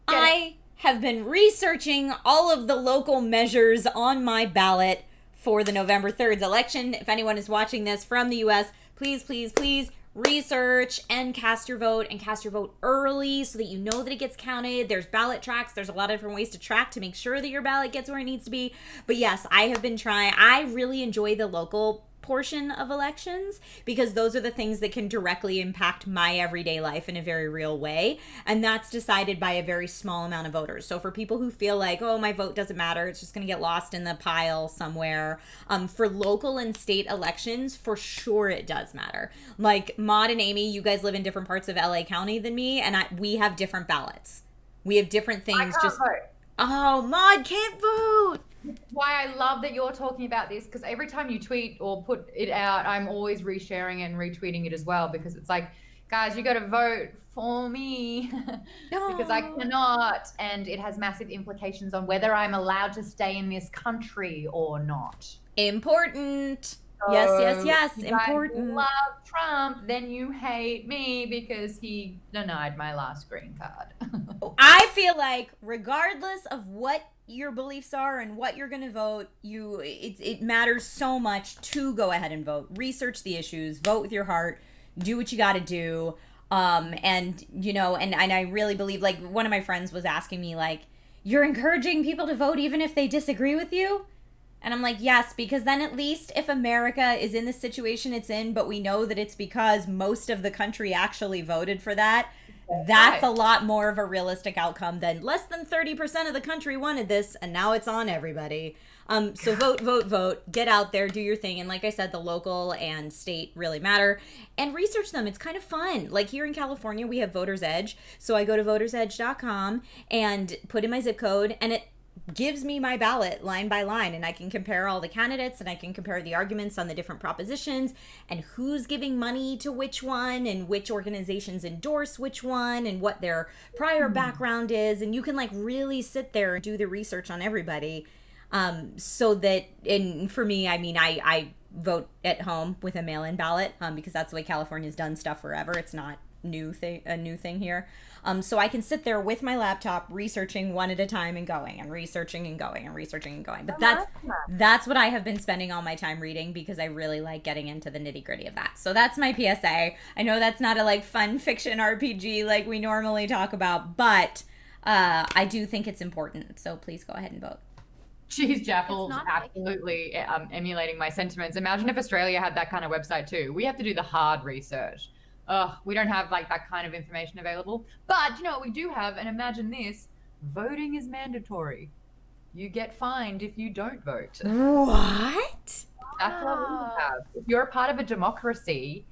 I have been researching all of the local measures on my ballot for the November 3rd election. If anyone is watching this from the U.S., please, please, please research and cast your vote, and cast your vote early so that you know that it gets counted. There's ballot tracks. There's a lot of different ways to track to make sure that your ballot gets where it needs to be. But yes, I have been trying. I really enjoy the local portion of elections because those are the things that can directly impact my everyday life in a very real way, and that's decided by a very small amount of voters. So for people who feel like, oh, my vote doesn't matter, it's just going to get lost in the pile somewhere, for local and state elections, for sure it does matter. Like Maude and Amy, you guys live in different parts of LA County than me, and we have different ballots. We have different things. I can't vote. Oh, Maude can't vote. Why I love that you're talking about this, because every time you tweet or put it out, I'm always resharing and retweeting it as well, because it's like, guys, you got to vote for me because I cannot, and it has massive implications on whether I'm allowed to stay in this country or not. Important. So Yes, if important. you love Trump, then you hate me because he denied my last green card. I feel like regardless of what your beliefs are and what you're going to vote, it matters so much to go ahead and vote. Research the issues, vote with your heart, do what you got to do. And I really believe, like, one of my friends was asking me, like, you're encouraging people to vote even if they disagree with you? And I'm like, yes, because then at least if America is in the situation it's in, but we know that it's because most of the country actually voted for that, that's a lot more of a realistic outcome than less than 30% of the country wanted this, and now it's on everybody. So vote, get out there, do your thing. And like I said, the local and state really matter. And research them. It's kind of fun. Like here in California, we have Voter's Edge. So I go to votersedge.com and put in my zip code, and it gives me my ballot line by line, and I can compare all the candidates, and I can compare the arguments on the different propositions and who's giving money to which one and which organizations endorse which one and what their prior background is. And you can like really sit there and do the research on everybody. So that, and for me, I mean, I vote at home with a mail-in ballot, because that's the way California's done stuff forever. It's not a new thing here. So I can sit there with my laptop researching one at a time and going and researching and going and researching and going. But that's what I have been spending all my time reading, because I really like getting into the nitty-gritty of that. So that's my PSA. I know that's not a like fun fiction RPG like we normally talk about, but I do think it's important. So please go ahead and vote. Cheese Jaffle's not absolutely emulating my sentiments. Imagine if Australia had that kind of website too. We have to do the hard research. Ugh, we don't have like that kind of information available. But you know what we do have, and imagine this: voting is mandatory. You get fined if you don't vote. What? That's what we have. If you're a part of a democracy,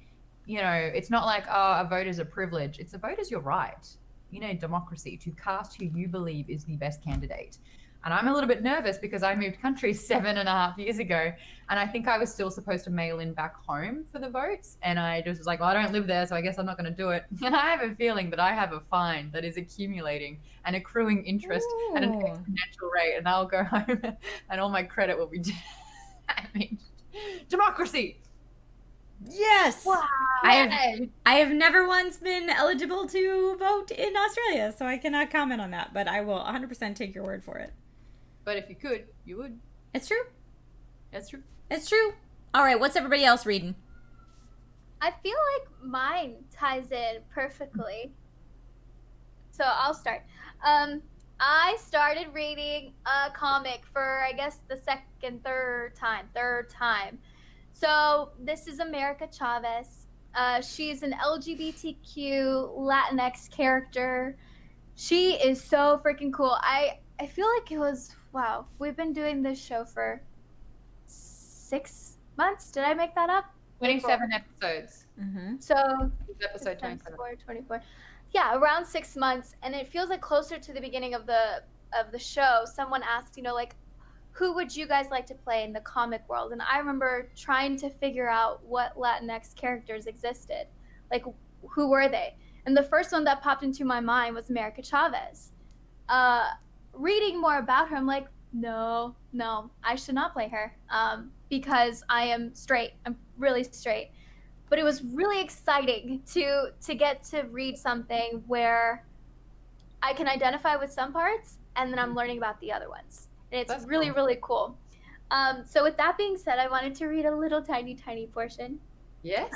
you know, it's not like, oh, a vote is a privilege. It's a vote is your right. You know, democracy, to cast who you believe is the best candidate. And I'm a little bit nervous because I moved countries 7.5 years ago, and I think I was still supposed to mail in back home for the votes. And I just was like, well, I don't live there, so I guess I'm not going to do it. And I have a feeling that I have a fine that is accumulating and accruing interest at an exponential rate, and I'll go home and all my credit will be damaged. Democracy. Yes. Wow. I have never once been eligible to vote in Australia, so I cannot comment on that, but I will 100% take your word for it. But if you could, you would. It's true. That's true. It's true. All right, what's everybody else reading? I feel like mine ties in perfectly. So I'll start. I started reading a comic for, I guess, the third time. So this is America Chavez. She's an LGBTQ Latinx character. She is so freaking cool. I feel like it was, wow, we've been doing this show for 6 months. Did I make that up? 27 episodes. Mm-hmm. So Episode 27. 24. Yeah, around 6 months, and it feels like closer to the beginning of the show. Someone asked, you know, like, who would you guys like to play in the comic world? And I remember trying to figure out what Latinx characters existed. Like, who were they? And the first one that popped into my mind was America Chavez. Reading more about her, I'm like, no, I should not play her because I am straight. I'm really straight. But it was really exciting to get to read something where I can identify with some parts and then I'm learning about the other ones. And it's That's really, cool. really cool. So with that being said, I wanted to read a little tiny portion. Yes.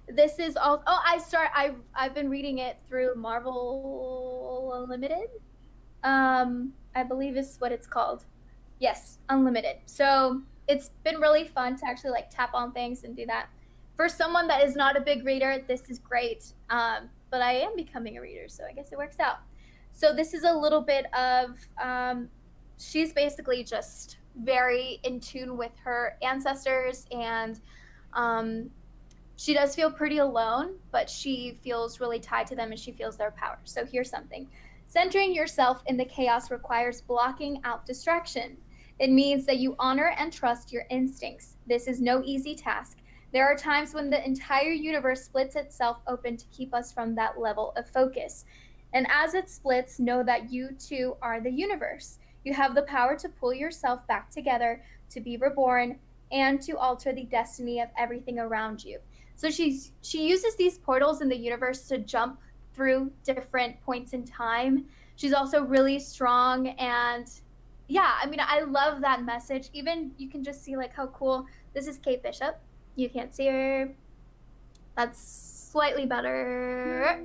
This is all. I've been reading it through Marvel Unlimited. I believe is what it's called. Yes, Unlimited. So it's been really fun to actually like tap on things and do that. For someone that is not a big reader, this is great. But I am becoming a reader, so I guess it works out. So this is a little bit of. She's basically just very in tune with her ancestors, and she does feel pretty alone, but she feels really tied to them and she feels their power. So here's something. Centering yourself in the chaos requires blocking out distraction. It means that you honor and trust your instincts. This is no easy task. There are times when the entire universe splits itself open to keep us from that level of focus. And as it splits, know that you too are the universe. You have the power to pull yourself back together, to be reborn, and to alter the destiny of everything around you. So she uses these portals in the universe to jump through different points in time. She's also really strong, and yeah, I mean, I love that message. Even you can just see like how cool. This is Kate Bishop. You can't see her. That's slightly better.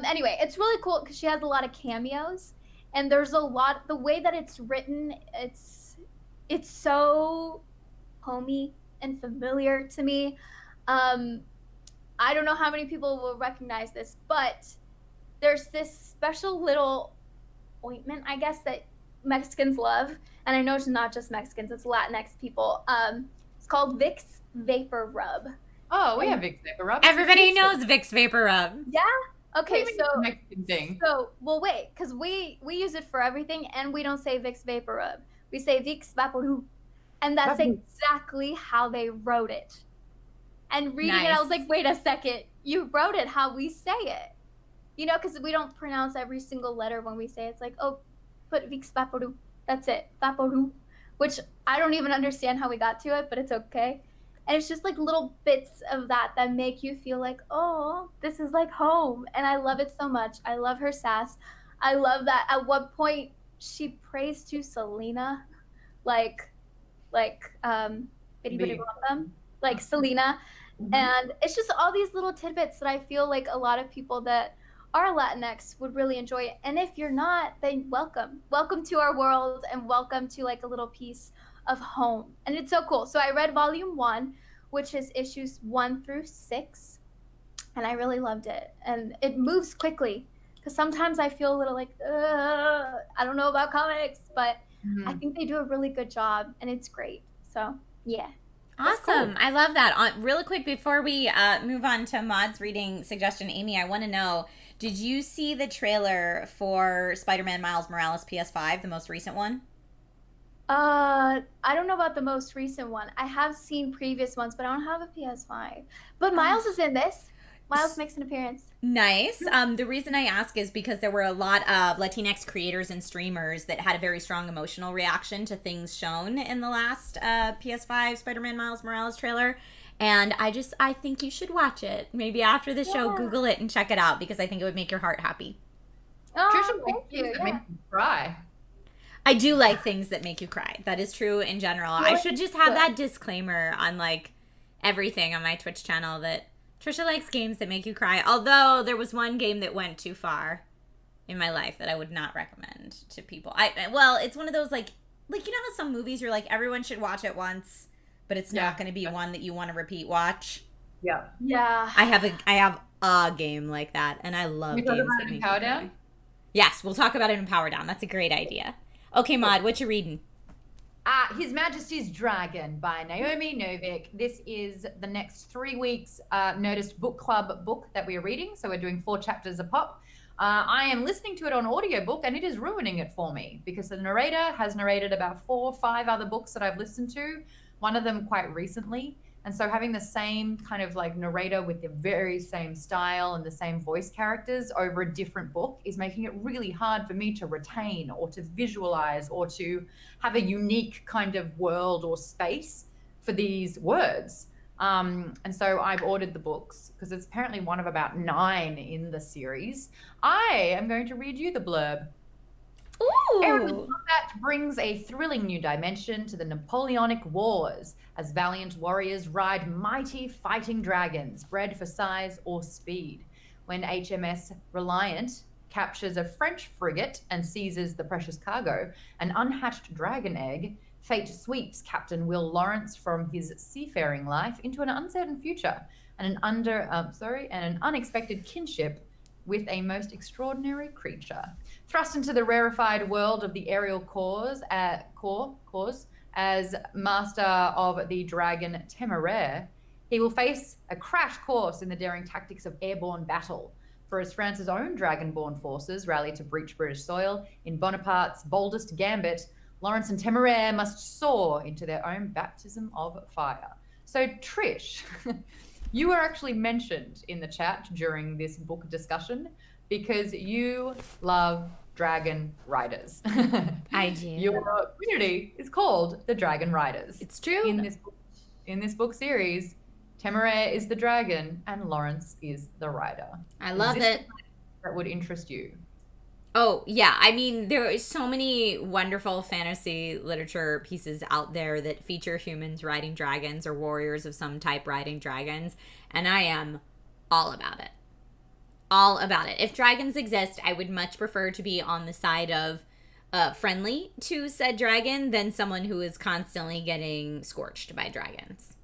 Anyway, it's really cool because she has a lot of cameos, and there's a lot. The way that it's written, it's so homey and familiar to me. I don't know how many people will recognize this, but there's this special little ointment, I guess, that Mexicans love, and I know it's not just Mexicans, it's Latinx people. It's called Vicks Vapor Rub. Oh, we have Vicks Vapor Rub. Everybody knows Vicks Vapor Rub. Yeah? Okay, so Mexican thing. well, wait, because we use it for everything, and we don't say Vicks Vapor Rub. We say Vicks Vaporub, and that's exactly how they wrote it. And reading it, I was like, wait a second, you wrote it how we say it. You know, because we don't pronounce every single letter when we say it. It's like, oh, put Vicks Vaporub. That's it, Vaporub. Which I don't even understand how we got to it, but it's okay. And it's just like little bits of that make you feel like, oh, this is like home. And I love it so much. I love her sass. I love that at one point she prays to Selena, like Selena. Mm-hmm. And it's just all these little tidbits that I feel like a lot of people that are Latinx would really enjoy it. And if you're not, then welcome. Welcome to our world and welcome to like a little piece of home. And it's so cool. So I read volume 1, which is issues 1 through 6. And I really loved it. And it moves quickly. Because sometimes I feel a little like, I don't know about comics, but I think they do a really good job. And it's great. So, yeah. Awesome. Cool. I love that. Really quick, before we move on to Maude's reading suggestion, Amy, I want to know, did you see the trailer for Spider-Man Miles Morales PS5, the most recent one? I don't know about the most recent one. I have seen previous ones, but I don't have a PS5. But Miles is in this. Miles makes an appearance. Nice. The reason I ask is because there were a lot of Latinx creators and streamers that had a very strong emotional reaction to things shown in the last PS5 Spider-Man Miles Morales trailer. And I think you should watch it. Maybe after the show, Google it and check it out because I think it would make your heart happy. Oh, thank you. That make you cry. I do like things that make you cry. That is true in general. I should just have that disclaimer on like everything on my Twitch channel that Trisha likes games that make you cry. Although there was one game that went too far in my life that I would not recommend to people. Well, it's one of those like you know how some movies you're like everyone should watch it once, but it's not going to be one that you want to repeat watch. Yeah. Yeah. I have a game like that, and I love games that make you cry. Down? Yes, we'll talk about it in Power Down. That's a great idea. Okay, Maude, what you reading? His Majesty's Dragon by Naomi Novik. This is the next 3 weeks Nerdist Book Club book that we are reading. So we're doing 4 chapters a pop. I am listening to it on audiobook and it is ruining it for me because the narrator has narrated about 4 or 5 other books that I've listened to, one of them quite recently. And so having the same kind of like narrator with the very same style and the same voice characters over a different book is making it really hard for me to retain or to visualize or to have a unique kind of world or space for these words. And so I've ordered the books because it's apparently one of about 9 in the series. I am going to read you the blurb. Ooh. Aerial combat brings a thrilling new dimension to the Napoleonic Wars as valiant warriors ride mighty fighting dragons bred for size or speed. When HMS Reliant captures a French frigate and seizes the precious cargo, an unhatched dragon egg, fate sweeps Captain Will Lawrence from his seafaring life into an uncertain future and an unexpected kinship with a most extraordinary creature. Thrust into the rarefied world of the aerial corps as master of the dragon Temeraire, he will face a crash course in the daring tactics of airborne battle. For as France's own dragonborn forces rally to breach British soil in Bonaparte's boldest gambit, Lawrence and Temeraire must soar into their own baptism of fire. So Trish, you were actually mentioned in the chat during this book discussion because you love dragon riders. I do. Your community is called the Dragon Riders. It's true. In this book series, Temeraire is the dragon and Lawrence is the rider. I love it. That would interest you. Oh, yeah. I mean, there is so many wonderful fantasy literature pieces out there that feature humans riding dragons or warriors of some type riding dragons, and I am all about it. All about it. If dragons exist, I would much prefer to be on the side of friendly to said dragon than someone who is constantly getting scorched by dragons.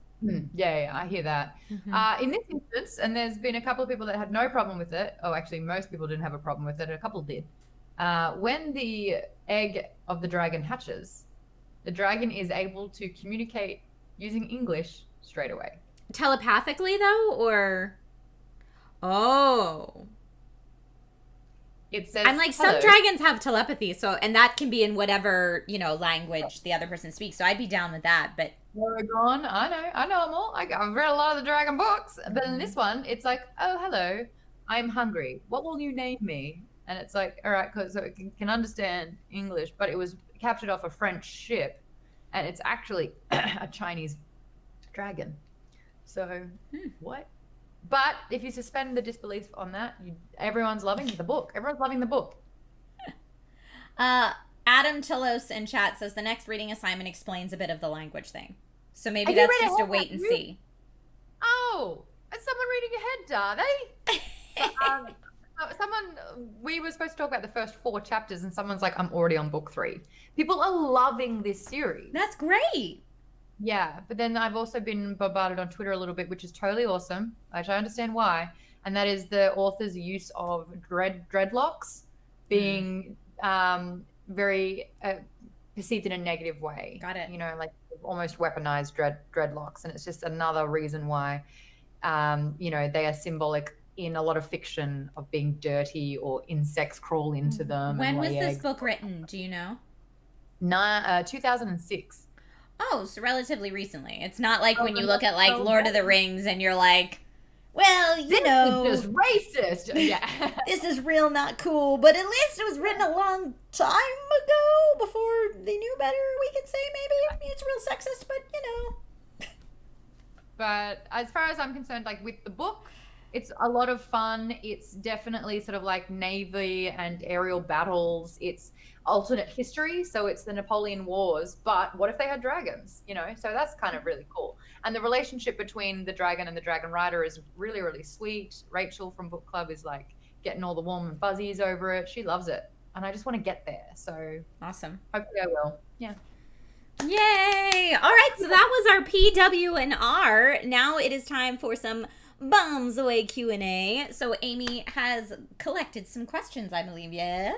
Yeah, I hear that. Mm-hmm. In this instance, and there's been a couple of people that had no problem with it. Oh, actually, most people didn't have a problem with it. A couple did. When the egg of the dragon hatches, the dragon is able to communicate using English straight away. Telepathically, though, or... Oh. It says I'm like, hello. some dragons have telepathy, so and that can be in whatever, language the other person speaks. So I'd be down with that, but Oregon, I know them all. I've read a lot of the dragon books. But in this one, it's like, oh, hello, I'm hungry. What will you name me? And it's like, all right, so it can understand English, but it was captured off a French ship, and it's actually a Chinese dragon. So, what? But if you suspend the disbelief on that, everyone's loving the book. Everyone's loving the book. Adam Tillos in chat says the next reading assignment explains a bit of the language thing. So maybe that's just a wait and see. Oh, it's someone reading ahead, are they? We were supposed to talk about the first 4 chapters, and someone's like, I'm already on book 3. People are loving this series. That's great. Yeah, but then I've also been bombarded on Twitter a little bit, which is totally awesome, which I understand why, and that is the author's use of dreadlocks being very perceived in a negative way. Got it. You know, like almost weaponized dreadlocks, and it's just another reason why, you know, they are symbolic in a lot of fiction of being dirty or insects crawl into them. When was this book written? Do you know? 2006. Oh, so relatively recently. It's not like when you look at like Lord of the Rings and you're like, well, you know, this is just racist. Yeah. This is real not cool, but at least it was written a long time ago before they knew better, we could say maybe. It's real sexist, but you know. But as far as I'm concerned, like with the book, it's a lot of fun. It's definitely sort of like Navy and aerial battles. It's alternate history, so it's the Napoleon Wars, but what if they had dragons, you know? So that's kind of really cool. And the relationship between the dragon and the dragon rider is really, really sweet. Rachel from book club is like getting all the warm and fuzzies over it. She loves it, and I just want to get there. So awesome. Hopefully I will. Yeah. Yay! All right, so that was our PW and R. Now it is time for some Bombs Away Q&A. So Amy has collected some questions, I believe, yes?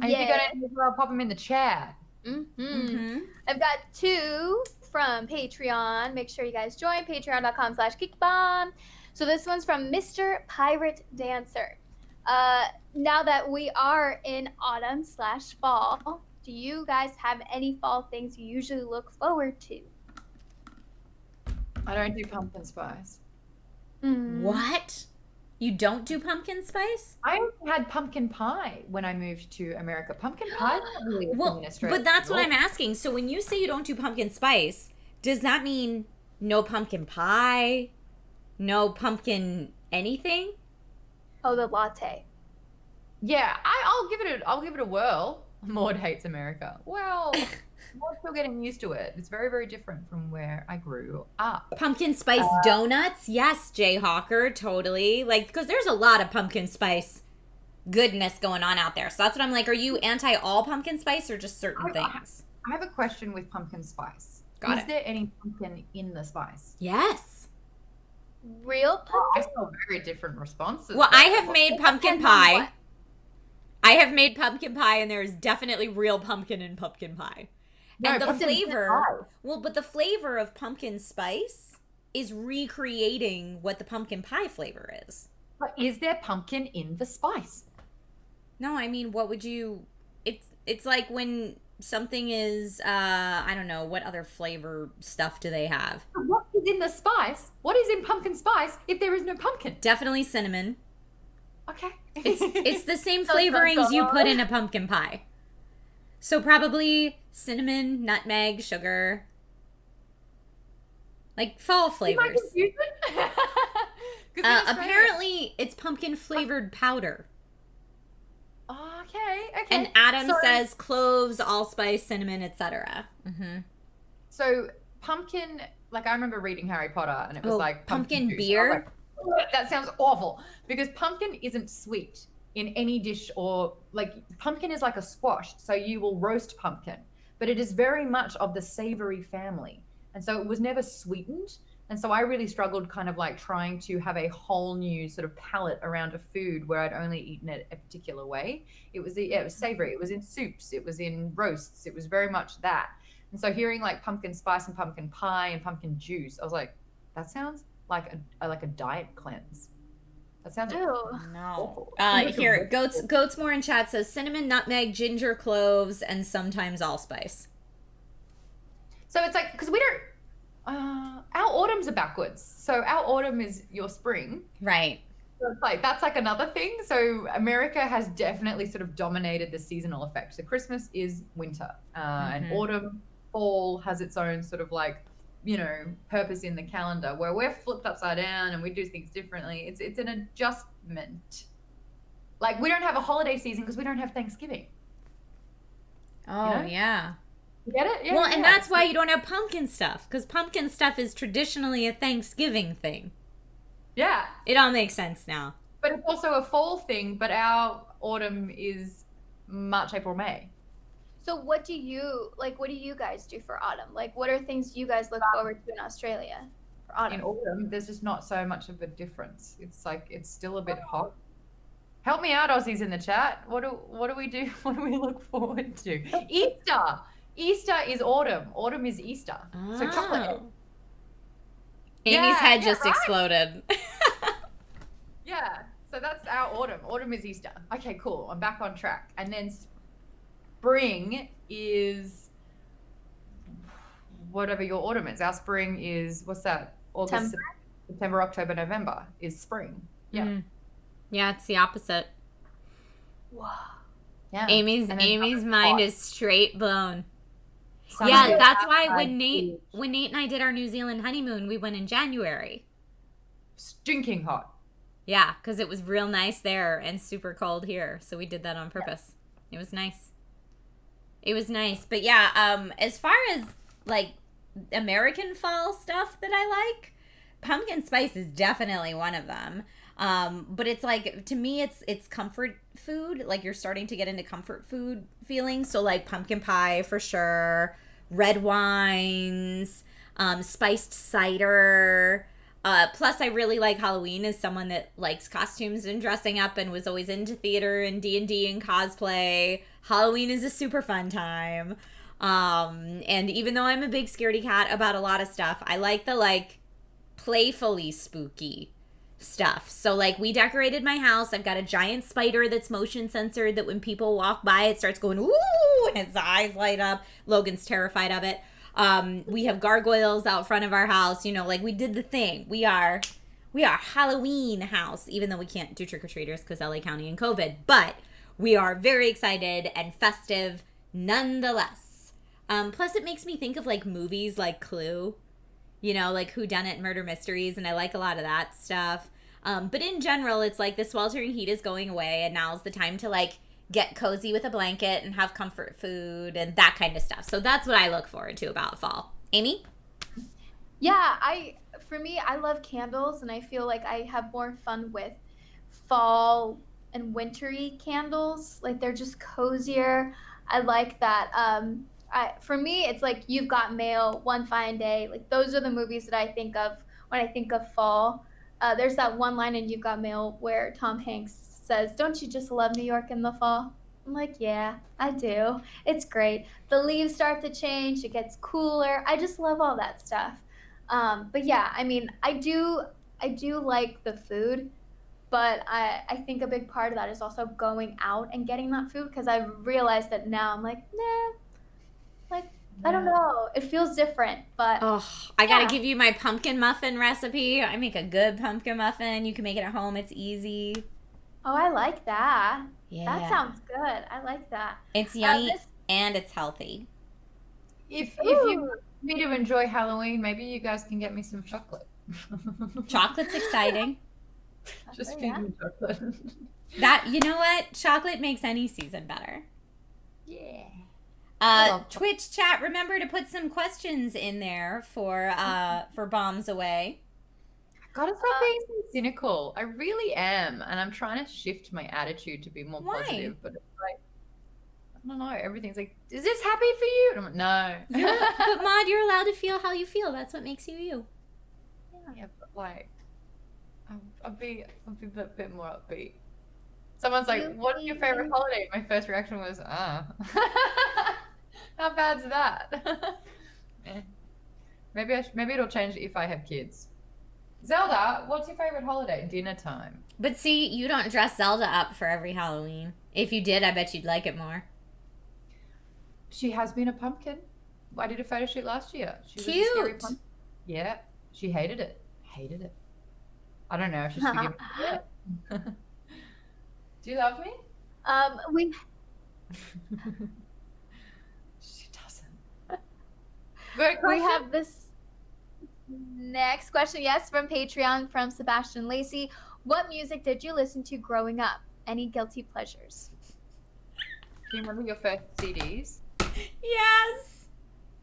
And if you got any, I'll pop them in the chat. I've got 2 from Patreon. Make sure you guys join patreon.com/geekbomb. So this one's from Mr. Pirate Dancer. Now that we are in autumn/fall, do you guys have any fall things you usually look forward to? I don't do pumpkin spice. What? You don't do pumpkin spice? I had pumpkin pie when I moved to America. Pumpkin pie is not really a thing in Australia. But that's what I'm asking. So when you say you don't do pumpkin spice, does that mean no pumpkin pie? No pumpkin anything? Oh, the latte. Yeah, I'll give it a whirl. Maude hates America. Well, we're still getting used to it. It's very, very different from where I grew up. Pumpkin spice donuts? Yes, Jayhawker, totally. Like, because there's a lot of pumpkin spice goodness going on out there. So that's what I'm like. Are you anti all pumpkin spice or just certain things? I have a question with pumpkin spice. Is there any pumpkin in the spice? Yes. Real pumpkin? I saw very different responses. Well, I have made pumpkin pie. I have made pumpkin pie, and there is definitely real pumpkin in pumpkin pie. And the flavor, but the flavor of pumpkin spice is recreating what the pumpkin pie flavor is. But is there pumpkin in the spice? No, I mean, what would you, it's like when something is, I don't know, what other flavor stuff do they have? What is in the spice? What is in pumpkin spice if there is no pumpkin? Definitely cinnamon. Okay. It's the same flavorings you put in a pumpkin pie. So probably cinnamon, nutmeg, sugar. Like fall flavors. Apparently it's pumpkin flavored powder. Okay. And Adam says cloves, allspice, cinnamon, etc. So pumpkin, like I remember reading Harry Potter and it was like pumpkin beer. That sounds awful because pumpkin isn't sweet in any dish, or like pumpkin is like a squash, so you will roast pumpkin, but it is very much of the savory family, and so it was never sweetened. And so I really struggled kind of like trying to have a whole new sort of palate around a food where I'd only eaten it a particular way. It was savory, it was in soups, it was in roasts, it was very much that. And so hearing like pumpkin spice and pumpkin pie and pumpkin juice, I was like, that sounds like a diet cleanse. That sounds no. Here, goats more in chat says cinnamon, nutmeg, ginger, cloves, and sometimes allspice. So it's like, because we don't, our autumns are backwards. So our autumn is your spring, right? So it's like that's like another thing. So America has definitely sort of dominated the seasonal effect. So Christmas is winter, and autumn, fall has its own sort of like, you know, purpose in the calendar, where we're flipped upside down and we do things differently. It's an adjustment. Like we don't have a holiday season because we don't have Thanksgiving. Oh, you know? Yeah. You get it? Yeah, well, and that's why you don't have pumpkin stuff, because pumpkin stuff is traditionally a Thanksgiving thing. Yeah. It all makes sense now. but it's also a fall thing. But our autumn is March, April, May. So what do you guys do for autumn? Like, what are things you guys look forward to in Australia for autumn? In autumn, there's just not so much of a difference. It's like it's still a bit hot. Help me out, Aussies in the chat. What do we do? What do we look forward to? Easter. Easter is autumn. Autumn is Easter. So chocolate. Amy's head just exploded. Yeah. So that's our autumn. Autumn is Easter. Okay, cool. I'm back on track. And then spring is whatever your autumn is. Our spring is, what's that? August, September, October, November is spring. Yeah. Mm. Yeah, it's the opposite. Wow. Yeah. Amy's mind is straight blown. Summer. Yeah, that's why when Nate and I did our New Zealand honeymoon, we went in January. Stinking hot. Yeah, because it was real nice there and super cold here. So we did that on purpose. Yeah. It was nice. It was nice. But yeah, as far as like American fall stuff that I like, pumpkin spice is definitely one of them. But it's like, to me, it's comfort food. Like, you're starting to get into comfort food feelings. So like pumpkin pie for sure, red wines, spiced cider. Plus I really like Halloween as someone that likes costumes and dressing up and was always into theater and D&D and cosplay. Halloween is a super fun time. And even though I'm a big scaredy cat about a lot of stuff, I like the like playfully spooky stuff. So like, we decorated my house. I've got a giant spider that's motion censored that when people walk by it starts going ooh and its eyes light up. Logan's terrified of it. We have gargoyles out front of our house, you know, like we did the thing. We are Halloween house, even though we can't do trick-or-treaters because LA County and COVID, but we are very excited and festive nonetheless. Plus it makes me think of like movies like Clue, you know, like whodunit murder mysteries, and I like a lot of that stuff. But in general, it's like the sweltering heat is going away, and now's the time to like get cozy with a blanket and have comfort food and that kind of stuff. So that's what I look forward to about fall. Amy? Yeah, for me, I love candles, and I feel like I have more fun with fall and wintry candles. Like, they're just cozier. I like that. For me, it's like You've Got Mail, One Fine Day. Like, those are the movies that I think of when I think of fall. There's that one line in You've Got Mail where Tom Hanks says, "Don't you just love New York in the fall?" I'm like, yeah, I do. It's great. The leaves start to change. It gets cooler. I just love all that stuff. But yeah, I mean, I do like the food, but I think a big part of that is also going out and getting that food, because I realized that now I'm like, nah, like, I don't know. It feels different, but I gotta give you my pumpkin muffin recipe. I make a good pumpkin muffin. You can make it at home. It's easy. Oh, I like that. Yeah. That sounds good. I like that. It's yummy and it's healthy. If you want me to enjoy Halloween, maybe you guys can get me some chocolate. Chocolate's exciting. Just feed me chocolate. That, you know what? Chocolate makes any season better. Yeah. Twitch chat, remember to put some questions in there for Bombs Away. Gotta stop being so cynical. I really am, and I'm trying to shift my attitude to be more positive. But it's like, I don't know. Everything's like, is this happy for you? And I'm like, no. But Maude, you're allowed to feel how you feel. That's what makes you you. Yeah, but like, I'll be a bit more upbeat. Someone's like, "What is your favorite holiday?" My first reaction was, how bad's that? Maybe it'll change if I have kids. Zelda, what's your favorite holiday? Dinner time. But see, you don't dress Zelda up for every Halloween. If you did, I bet you'd like it more. She has been a pumpkin. I did a photo shoot last year. She was Cute. a scary pumpkin. Yeah, she hated it. Hated it. I don't know if she's forgiven me yet. Do you love me? She doesn't. We have this next question, yes, from Patreon, from Sebastian Lacey. What music did you listen to growing up? Any guilty pleasures? Do you remember your first CDs? Yes.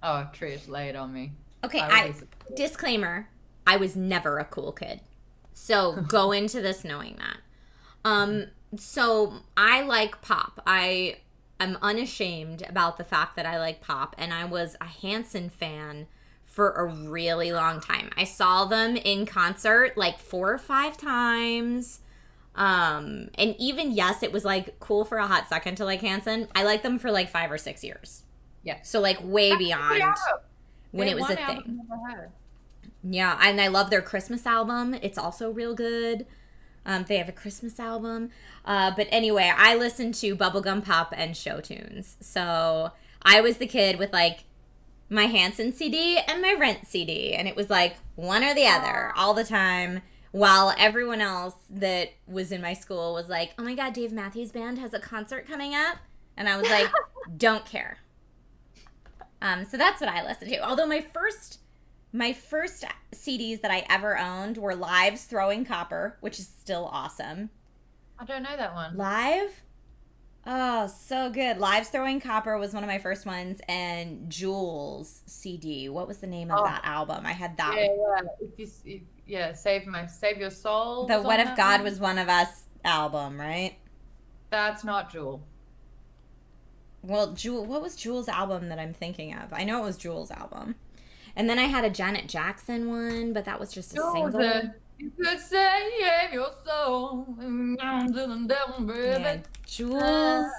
Oh, Trish, lay it on me. Okay, disclaimer, I was never a cool kid. So go into this knowing that. So I like pop. I'm unashamed about the fact that I like pop, and I was a Hanson fan for a really long time. I saw them in concert like 4 or 5 times. And even, yes, it was like cool for a hot second to like Hanson. I liked them for like 5 or 6 years. Yeah. So like way beyond when it was a thing. Yeah, and I love their Christmas album. It's also real good. They have a Christmas album. But anyway, I listened to bubblegum pop and show tunes. So I was the kid with like my Hanson CD and my Rent CD. And it was like one or the other all the time. While everyone else that was in my school was like, oh my God, Dave Matthews Band has a concert coming up. And I was like, don't care. So that's what I listened to. Although my first CDs that I ever owned were Live's Throwing Copper, which is still awesome. I don't know that one. Live? Oh, so good. Live's Throwing Copper was one of my first ones, and Jules CD. What was the name of that album? I had that one. Save Your Soul. The What If God Was One of Us album, right? That's not Jewel. Well, what was Jules' album that I'm thinking of? I know it was Jules' album. And then I had a Janet Jackson one, but that was just a single. You could save your soul down to the devil, baby. Yeah, Jules.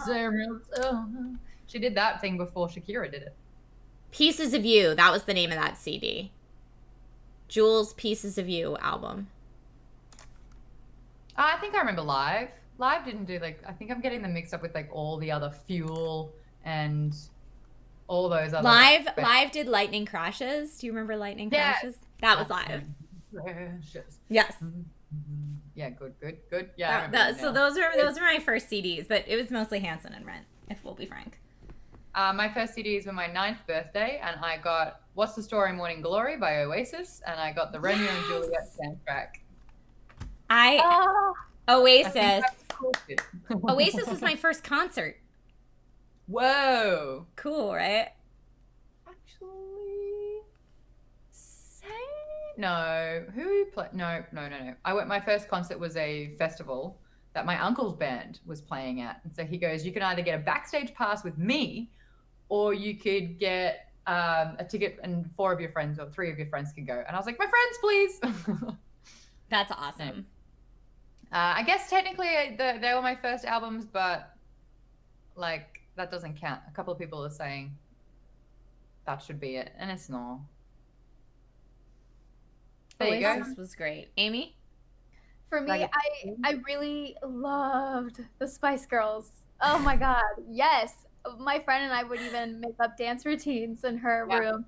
Save your soul. She did that thing before Shakira did it. Pieces of You. That was the name of that CD. Jules' Pieces of You album. I think I remember Live. Live didn't do like, I think I'm getting them mixed up with like all the other Fuel and all those other. Live did Lightning Crashes. Do you remember Lightning Crashes? That was Live. Crashes. Yes. Yeah, good. Yeah. So those were my first CDs, but it was mostly Hanson and Rent, if we'll be frank. My first CDs were my 9th birthday, and I got What's the Story Morning Glory by Oasis, and I got the Romeo and Juliet soundtrack. Oasis Was my first concert. Whoa. Cool, right? Actually, no. Who played? No. My first concert was a festival that my uncle's band was playing at. And so he goes, you can either get a backstage pass with me, or you could get a ticket and 4 of your friends or 3 of your friends can go. And I was like, my friends, please. That's awesome. I guess technically they were my first albums, but like that doesn't count. A couple of people are saying that should be it, and it's not. There you go. Oasis was great. Amy? For me, I really loved the Spice Girls. Oh my God, yes. My friend and I would even make up dance routines in her room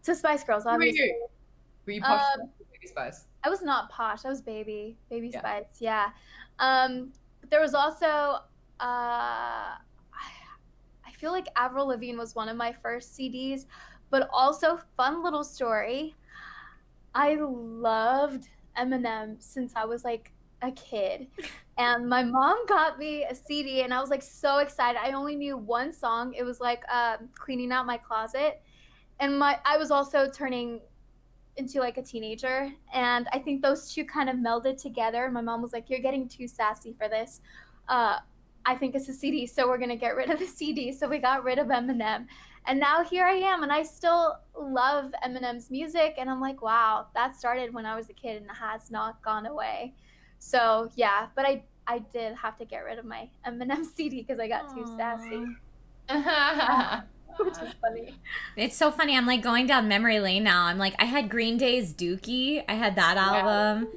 to Spice Girls, obviously. Were you posh Baby Spice? I was not posh. I was baby Spice. Yeah. But there was also, I feel like Avril Lavigne was one of my first CDs, but also fun little story. I loved Eminem since I was like a kid, and my mom got me a CD, and I was like so excited. I only knew one song. It was like Cleaning Out My Closet, and I was also turning into like a teenager, and I think those two kind of melded together. My mom was like, you're getting too sassy for this. I think it's a CD, so we're gonna get rid of the CD. So we got rid of Eminem, and now here I am, and I still love Eminem's music, and I'm like, wow, that started when I was a kid and has not gone away. So yeah, but I did have to get rid of my Eminem CD because I got too sassy. Which is funny. It's so funny. I'm like going down memory lane now. I'm like, I had Green Day's Dookie. I had that album.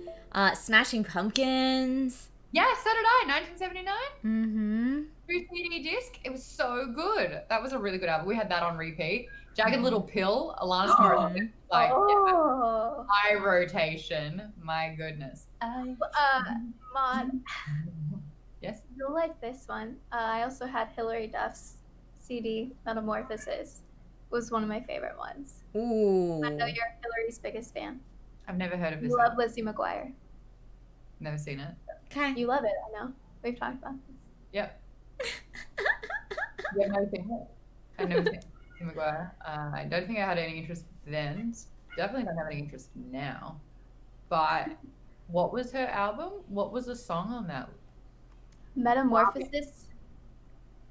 Smashing Pumpkins. Yeah, so did I. 1979. Mm-hmm. 3 CD disc. It was so good. That was a really good album. We had that on repeat. Jagged Little Pill. Alanis Morissette. Like high rotation. My goodness. Maude. Yes. You'll like this one. I also had Hilary Duff's CD, Metamorphosis, was one of my favorite ones. Ooh. I know you're Hillary's biggest fan. I've never heard of this. You love Lizzie McGuire. Never seen it. Okay. You love it, I know. We've talked about this. Yep. Yeah, never seen it. I've never seen Lizzie McGuire. I don't think I had any interest then. Definitely don't have any interest now. But What was her album? What was the song on that? Metamorphosis.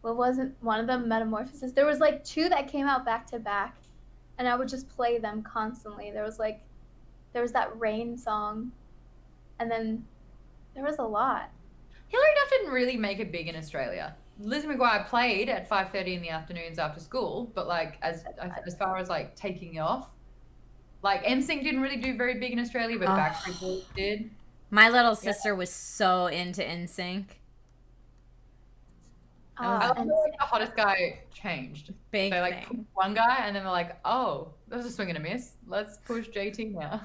What wasn't one of them Metamorphosis? There was like 2 that came out back to back, and I would just play them constantly. There was that Rain song, and then there was a lot. Hilary Duff didn't really make it big in Australia. Lizzie McGuire played at 5:30 in the afternoons after school, but like as far as like taking off, like NSYNC didn't really do very big in Australia, but Backstreet Boys did. My little sister was so into NSYNC. I like the hottest guy changed. They like pushed one guy and then they're like, oh, that was a swing and a miss. Let's push JT now.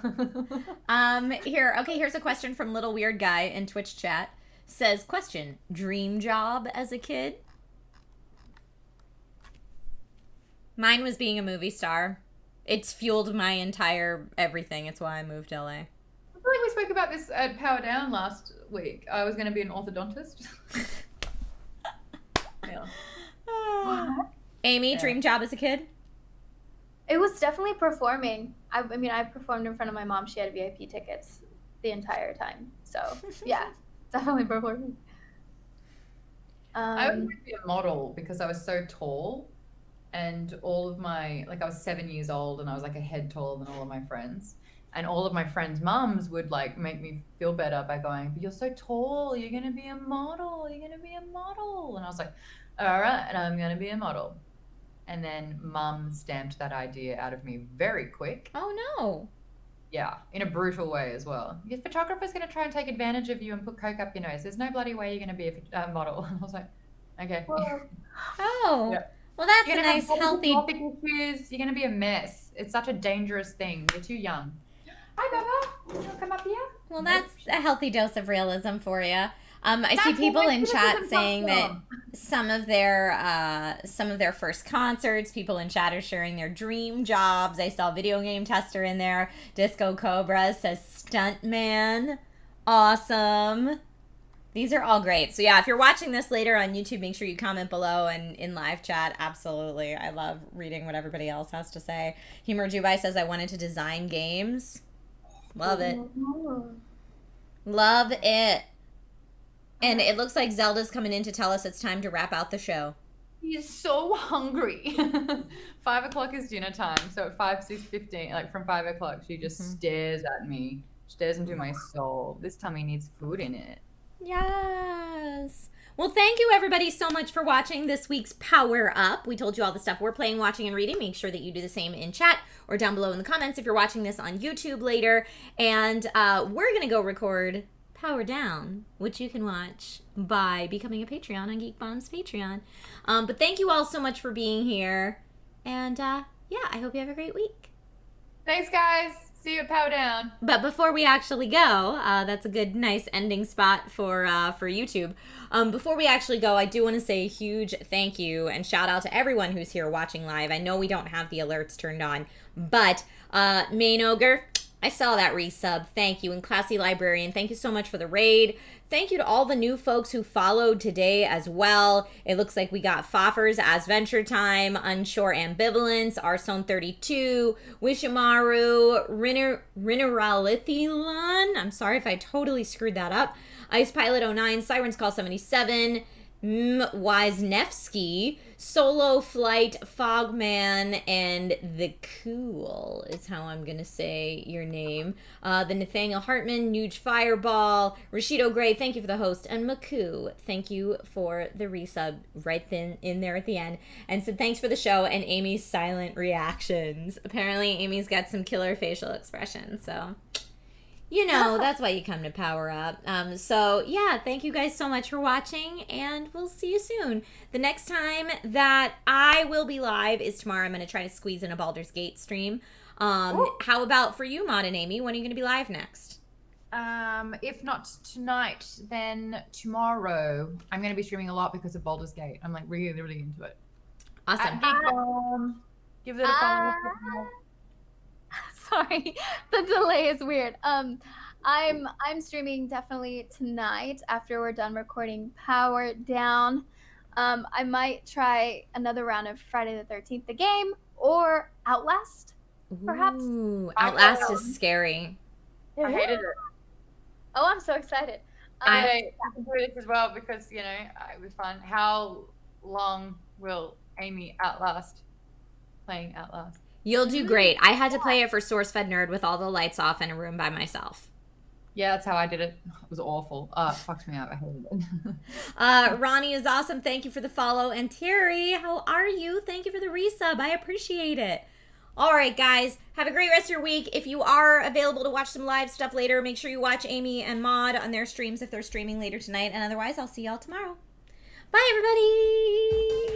Here's a question from Little Weird Guy in Twitch chat. Says, question, dream job as a kid? Mine was being a movie star. It's fueled my entire everything. It's why I moved to LA. I feel like we spoke about this at Power Down last week. I was going to be an orthodontist. Yeah. Amy, dream job as a kid? It was definitely performing. I mean, I performed in front of my mom. She had VIP tickets the entire time. So, yeah, definitely performing. I wanted to be a model because I was so tall, and all of my, like, I was 7 years old and I was like a head taller than all of my friends. And all of my friends' mums would like make me feel better by going, but you're so tall, you're going to be a model, you're going to be a model. And I was like, all right, and I'm going to be a model. And then mum stamped that idea out of me very quick. Oh, no. Yeah, in a brutal way as well. Your photographer's going to try and take advantage of you and put coke up your nose. There's no bloody way you're going to be a model. And I was like, okay. Oh, yeah. Well, that's you're a nice, healthy... issues. You're going to be a mess. It's such a dangerous thing. You're too young. Hi, Baba. You want to come up here? Well, that's a healthy dose of realism for you. I see people in chat saying that some of their first concerts, people in chat are sharing their dream jobs. I saw Video Game Tester in there. Disco Cobra says stuntman. Awesome. These are all great. So yeah, if you're watching this later on YouTube, make sure you comment below and in live chat. Absolutely. I love reading what everybody else has to say. Humor Dubai says, I wanted to design games. Love it. Love it. And it looks like Zelda's coming in to tell us it's time to wrap out the show. He is so hungry. 5 o'clock is dinner time. So at 5:15, like from 5 o'clock, she just stares at me, stares into my soul. This tummy needs food in it. Yes. Well, thank you everybody so much for watching this week's Power Up. We told you all the stuff we're playing, watching, and reading. Make sure that you do the same in chat or down below in the comments if you're watching this on YouTube later. And we're going to go record Power Down, which you can watch by becoming a Patreon on Geek Bomb's Patreon. But thank you all so much for being here. And yeah, I hope you have a great week. Thanks, guys. See you at Power Down. But before we actually go, that's a good, nice ending spot for YouTube. Before we actually go, I do want to say a huge thank you and shout out to everyone who's here watching live. I know we don't have the alerts turned on, but Main Ogre, I saw that resub. Thank you. And Classy Librarian, thank you so much for the raid. Thank you to all the new folks who followed today as well. It looks like we got Foffers as Venture Time, Unsure Ambivalence, Arsone32, Wishimaru, Rinneralithilan. I'm sorry if I totally screwed that up. Ice Pilot 09, Sirens Call 77, Wisniewski, Solo Flight, Fogman, and The Cool is how I'm going to say your name. The Nathaniel Hartman, Nuge Fireball, Rashido Gray, thank you for the host, and Maku, thank you for the resub right then in there at the end. And so thanks for the show and Amy's silent reactions. Apparently Amy's got some killer facial expressions, so... You know, that's why you come to Power Up. So, yeah, thank you guys so much for watching, and we'll see you soon. The next time that I will be live is tomorrow. I'm going to try to squeeze in a Baldur's Gate stream. How about for you, Maude and Amy? When are you going to be live next? If not tonight, then tomorrow. I'm going to be streaming a lot because of Baldur's Gate. I'm, like, really, really into it. Awesome. Give it a follow. Sorry, the delay is weird. I'm streaming definitely tonight after we're done recording Power Down. I might try another round of Friday the 13th, the game, or Outlast, perhaps. Ooh, Outlast is scary. I hated it. Oh, I'm so excited. I enjoy this as well because, you know, it was fun. How long will Amy outlast playing Outlast? You'll do great. I had to play it for SourceFed Nerd with all the lights off in a room by myself. Yeah, that's how I did it. It was awful. It fucked me up. I hated it. Ronnie is awesome. Thank you for the follow. And Terry, how are you? Thank you for the resub. I appreciate it. All right, guys. Have a great rest of your week. If you are available to watch some live stuff later, make sure you watch Amy and Maude on their streams if they're streaming later tonight. And otherwise, I'll see y'all tomorrow. Bye, everybody.